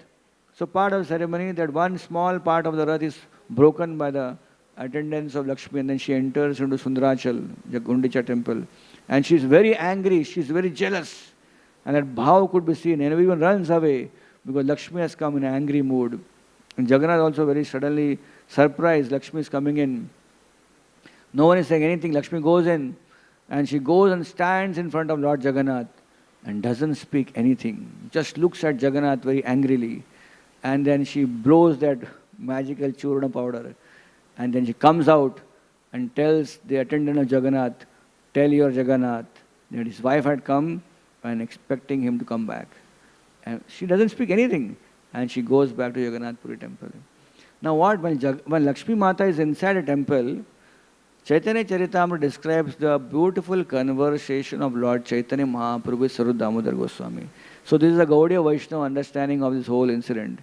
So part of the ceremony, that one small part of the Rath is broken by the attendants of Lakshmi, and then she enters into Sundarachal, the Gundicha temple. And she is very angry, she is very jealous. And that bhav could be seen, and everyone runs away because Lakshmi has come in an angry mood. And Jagannath also very suddenly surprised, Lakshmi is coming in. No one is saying anything. Lakshmi goes in and she goes and stands in front of Lord Jagannath and doesn't speak anything. Just looks at Jagannath very angrily. And then she blows that magical churna powder. And then she comes out and tells the attendant of Jagannath, tell your Jagannath that his wife had come and expecting him to come back. And she doesn't speak anything. And she goes back to Jagannath Puri temple. Now what, when Lakshmi Mata is inside a temple, Chaitanya Charitamrita describes the beautiful conversation of Lord Chaitanya Mahaprabhu with Sarup Damodar Goswami. So this is a Gaudiya Vaishnava understanding of this whole incident.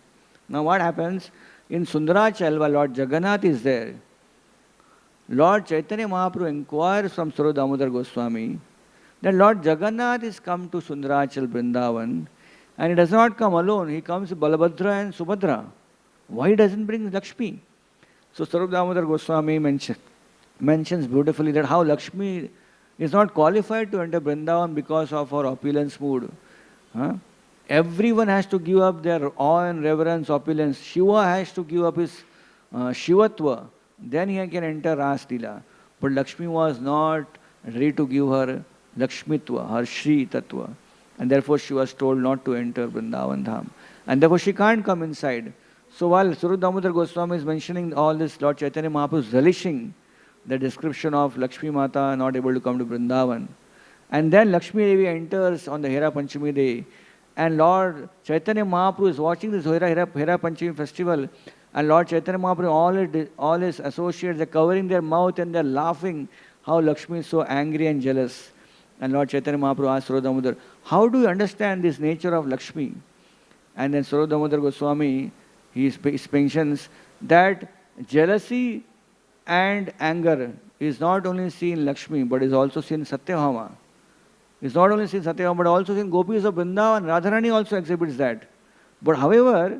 Now what happens? In Sundarachal, while Lord Jagannath is there, Lord Chaitanya Mahaprabhu inquires from Sarup Damodar Goswami that Lord Jagannath is come to Sundarachal Vrindavan, and he does not come alone. He comes with Balabhadra and Subhadra. Why he doesn't bring Lakshmi? So Sarup Damodar Goswami mentions beautifully that how Lakshmi is not qualified to enter Vrindavan because of her opulence mood. Everyone has to give up their awe and reverence, opulence. Shiva has to give up his Shivatva. Then he can enter Ras Leela. But Lakshmi was not ready to give her Lakshmitva, her Shri Tattva. And therefore she was told not to enter Vrindavan Dham. And therefore she can't come inside. So while Sarup Damodar Goswami is mentioning all this, Lord Chaitanya Mahaprabhu is relishing the description of Lakshmi Mata not able to come to Vrindavan. And then Lakshmi Devi enters on the Hera Panchami day. And Lord Chaitanya Mahaprabhu is watching this Hera Panchami festival. And Lord Chaitanya Mahaprabhu, all his associates are covering their mouth and they're laughing how Lakshmi is so angry and jealous. And Lord Chaitanya Mahaprabhu asked Sarup Damodar, how do you understand this nature of Lakshmi? And then Sarup Damodar Goswami, he mentions that jealousy and anger is not only seen in Lakshmi, but is also seen in Satyabhama. It's not only seen in Satyabhama, but also seen in Gopis of Vrindavan. Radharani also exhibits that. But however,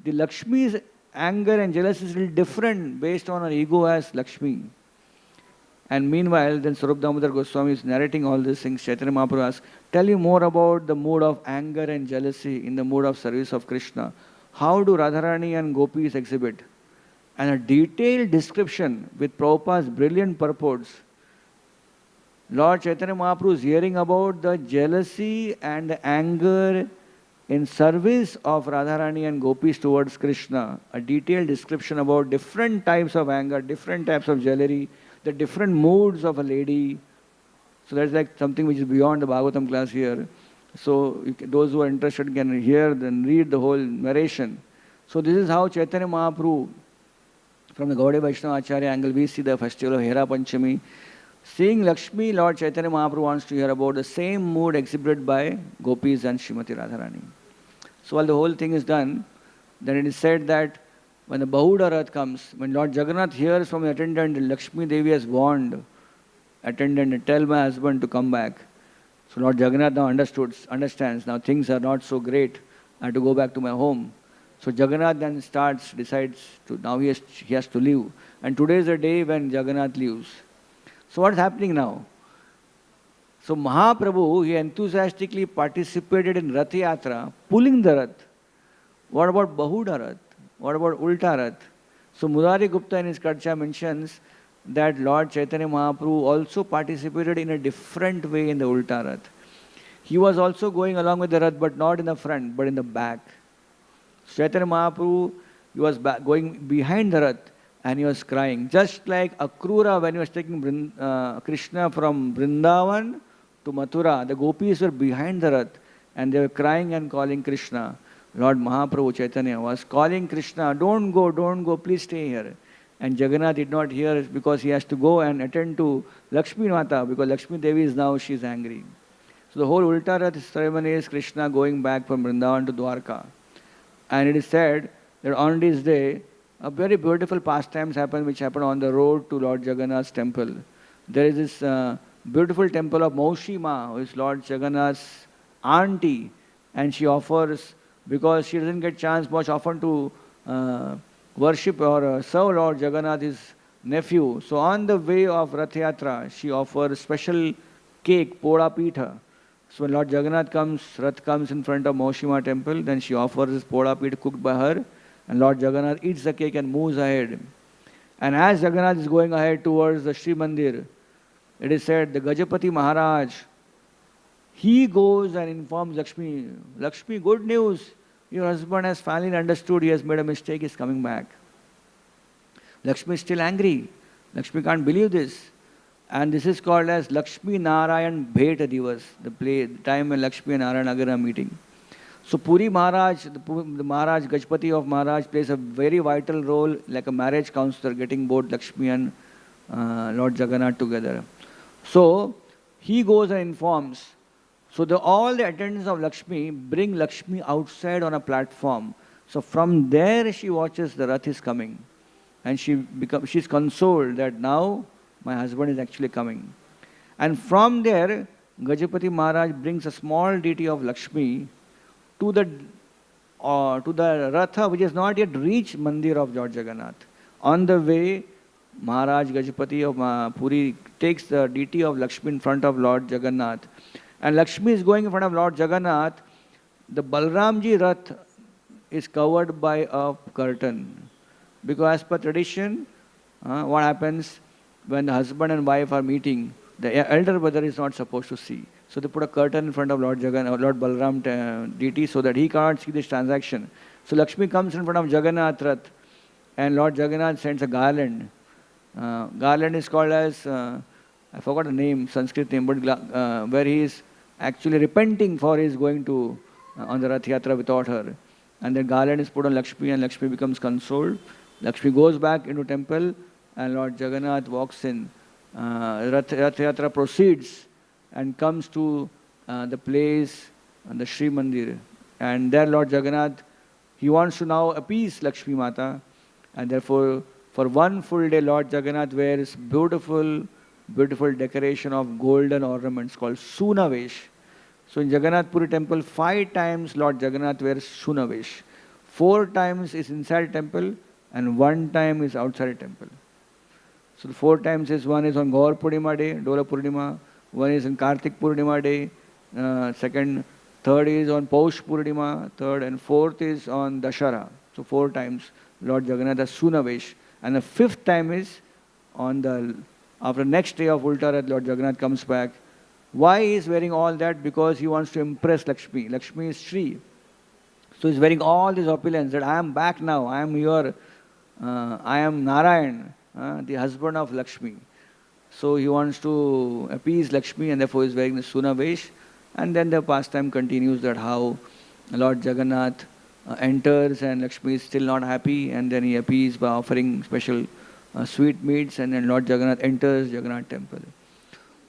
the Lakshmi's anger and jealousy is a little different based on her ego as Lakshmi. And meanwhile, then Sarup Damodar Goswami is narrating all these things. Chaitanya Mahaprabhu asks, tell you more about the mood of anger and jealousy in the mood of service of Krishna. How do Radharani and Gopis exhibit? And a detailed description with Prabhupada's brilliant purports. Lord Chaitanya Mahaprabhu is hearing about the jealousy and the anger in service of Radharani and Gopis towards Krishna. A detailed description about different types of anger, different types of jealousy, the different moods of a lady. So that's like something which is beyond the Bhagavatam class here. So those who are interested can hear and read the whole narration. So this is how Chaitanya Mahaprabhu, from the Gaudiya Vaishnava Acharya angle, we see the festival of Hera Panchami. Seeing Lakshmi, Lord Chaitanya Mahaprabhu wants to hear about the same mood exhibited by Gopis and Srimati Radharani. So while the whole thing is done, then it is said that when the Bahuda Rath comes, when Lord Jagannath hears from the attendant that Lakshmi Devi has warned attendant, tell my husband to come back. So Lord Jagannath now understands, now things are not so great, I have to go back to my home. So Jagannath then decides to, now he has to leave. And today is the day when Jagannath leaves. So what is happening now? So Mahaprabhu, he enthusiastically participated in Rath Yatra, pulling the Rath. What about Bahuda Rath? What about Ulta Rath? So Murari Gupta in his Karcha mentions that Lord Chaitanya Mahaprabhu also participated in a different way in the Ulta Rath. He was also going along with the Rath, but not in the front, but in the back. Chaitanya Mahaprabhu, he was going behind the Rath and he was crying. Just like Akrura, when he was taking Krishna from Vrindavan to Mathura, the gopis were behind the Rath and they were crying and calling Krishna. Lord Mahaprabhu Chaitanya was calling Krishna, don't go, please stay here. And Jagannath did not hear because he has to go and attend to Lakshmi Mata, because Lakshmi Devi is now, she is angry. So the whole Ulta Rath ceremony is Krishna going back from Vrindavan to Dwarka. And it is said that on this day, a very beautiful pastimes happen, which happen on the road to Lord Jagannath's temple. There is this beautiful temple of Maushi Ma, who is Lord Jagannath's auntie, and she offers, because she doesn't get chance much often to worship or serve Lord Jagannath, his nephew. So on the way of Rath Yatra, she offers special cake, Poda Pitha. So when Lord Jagannath comes, Rath comes in front of Maushima temple, then she offers this Poda Pitha cooked by her, and Lord Jagannath eats the cake and moves ahead. And as Jagannath is going ahead towards the Sri Mandir, it is said the Gajapati Maharaj, he goes and informs Lakshmi, Lakshmi, good news, your husband has finally understood he has made a mistake, he is coming back. Lakshmi is still angry. Lakshmi can't believe this. And this is called as Lakshmi Narayan Bhet Divas, the time when Lakshmi and Narayan are meeting. So Puri Maharaj, the Maharaj, Gajapati of Maharaj plays a very vital role like a marriage counselor, getting both Lakshmi and Lord Jagannath together. So he goes and informs. So all the attendants of Lakshmi bring Lakshmi outside on a platform. So from there she watches the Rath is coming. And she's consoled that now my husband is actually coming. And from there, Gajapati Maharaj brings a small deity of Lakshmi to the Ratha, which has not yet reached Mandir of Lord Jagannath. On the way, Maharaj Gajapati of Puri takes the deity of Lakshmi in front of Lord Jagannath. And Lakshmi is going in front of Lord Jagannath. The Balramji Rath is covered by a curtain. Because as per tradition, what happens when the husband and wife are meeting, the elder brother is not supposed to see. So they put a curtain in front of Lord Balram deity so that he can't see this transaction. So Lakshmi comes in front of Jagannath Rath and Lord Jagannath sends a garland. Garland is called as, I forgot the name, Sanskrit name, but where he is actually repenting for his going to on the Rath Yatra without her. And then garland is put on Lakshmi and Lakshmi becomes consoled. Lakshmi goes back into temple and Lord Jagannath walks in. Rath Yatra proceeds and comes to the place, the Sri Mandir. And there Lord Jagannath, he wants to now appease Lakshmi Mata. And therefore, for one full day, Lord Jagannath wears beautiful decoration of golden ornaments called Sunavesh. So in Jagannath Puri temple, 5 times Lord Jagannath wears Sunavesh. 4 times is inside temple and 1 time is outside temple. So the 4 times is, one is on Gaur Purnima day, Dola Purnima, one is on Kartik Purnima day, third is on Paush Purnima, third and fourth is on Dashara. So 4 times Lord Jagannath has Sunavesh. And the 5th time is on after next day of Ulta Rath, Lord Jagannath comes back. Why he is wearing all that? Because he wants to impress Lakshmi. Lakshmi is Sri. So he is wearing all this opulence that I am back now, I am your, I am Narayan, the husband of Lakshmi. So he wants to appease Lakshmi and therefore he is wearing the Sunavesh. And then the pastime continues that how Lord Jagannath enters and Lakshmi is still not happy and then he appeases by offering special sweetmeats and then Lord Jagannath enters Jagannath temple.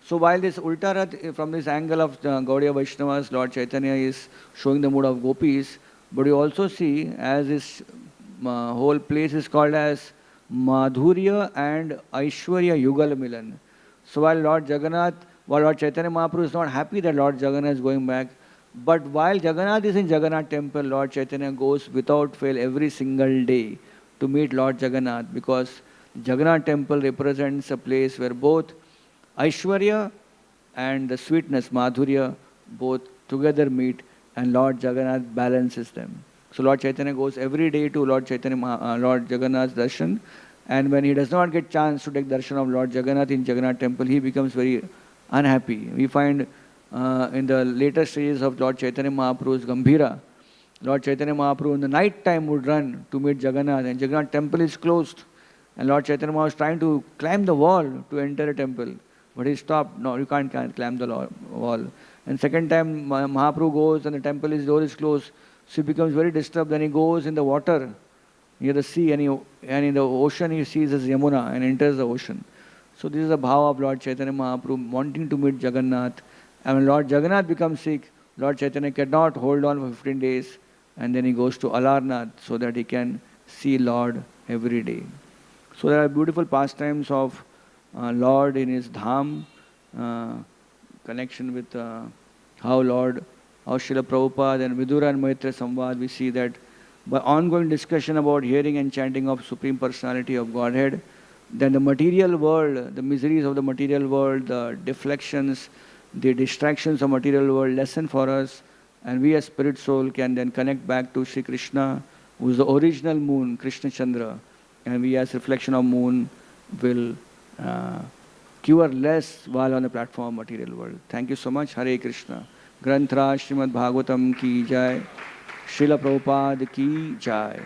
So while this Ulta Rath, from this angle of Gaudiya Vaishnavas, Lord Chaitanya is showing the mood of gopis, but you also see as this whole place is called as Madhurya and Aishwarya Yugal Milan. So while Lord Chaitanya Mahaprabhu is not happy that Lord Jagannath is going back, but while Jagannath is in Jagannath temple, Lord Chaitanya goes without fail every single day to meet Lord Jagannath, because Jagannath temple represents a place where both Aishwarya and the sweetness, Madhurya, both together meet and Lord Jagannath balances them. So Lord Chaitanya goes every day to Lord Jagannath's darshan, and when he does not get chance to take darshan of Lord Jagannath in Jagannath temple, he becomes very unhappy. We find in the later stages of Lord Chaitanya Mahaprabhu's Gambhira, Lord Chaitanya Mahaprabhu in the night time would run to meet Jagannath, and Jagannath temple is closed. And Lord Chaitanya Mahaprabhu was trying to climb the wall to enter a temple. But he stopped. No, you can't climb the wall. And second time Mahaprabhu goes and the temple door is closed. So he becomes very disturbed. Then he goes in the water near the sea, and in the ocean he sees his Yamuna and enters the ocean. So this is the bhava of Lord Chaitanya Mahaprabhu wanting to meet Jagannath. And when Lord Jagannath becomes sick, Lord Chaitanya cannot hold on for 15 days, and then he goes to Alarnath so that he can see Lord every day. So there are beautiful pastimes of Lord in his dham, connection with how Srila Prabhupada and Vidura and Maitreya Samvad, we see that by ongoing discussion about hearing and chanting of Supreme Personality of Godhead, then the material world, the miseries of the material world, the deflections, the distractions of material world lessen for us, and we as spirit soul can then connect back to Sri Krishna, who is the original moon, Krishna Chandra, and we as reflection of moon will cure less while on the platform of material world. Thank you so much. Hare Krishna. Granthra Srimad Bhagavatam ki jai. Srila Prabhupada ki jai.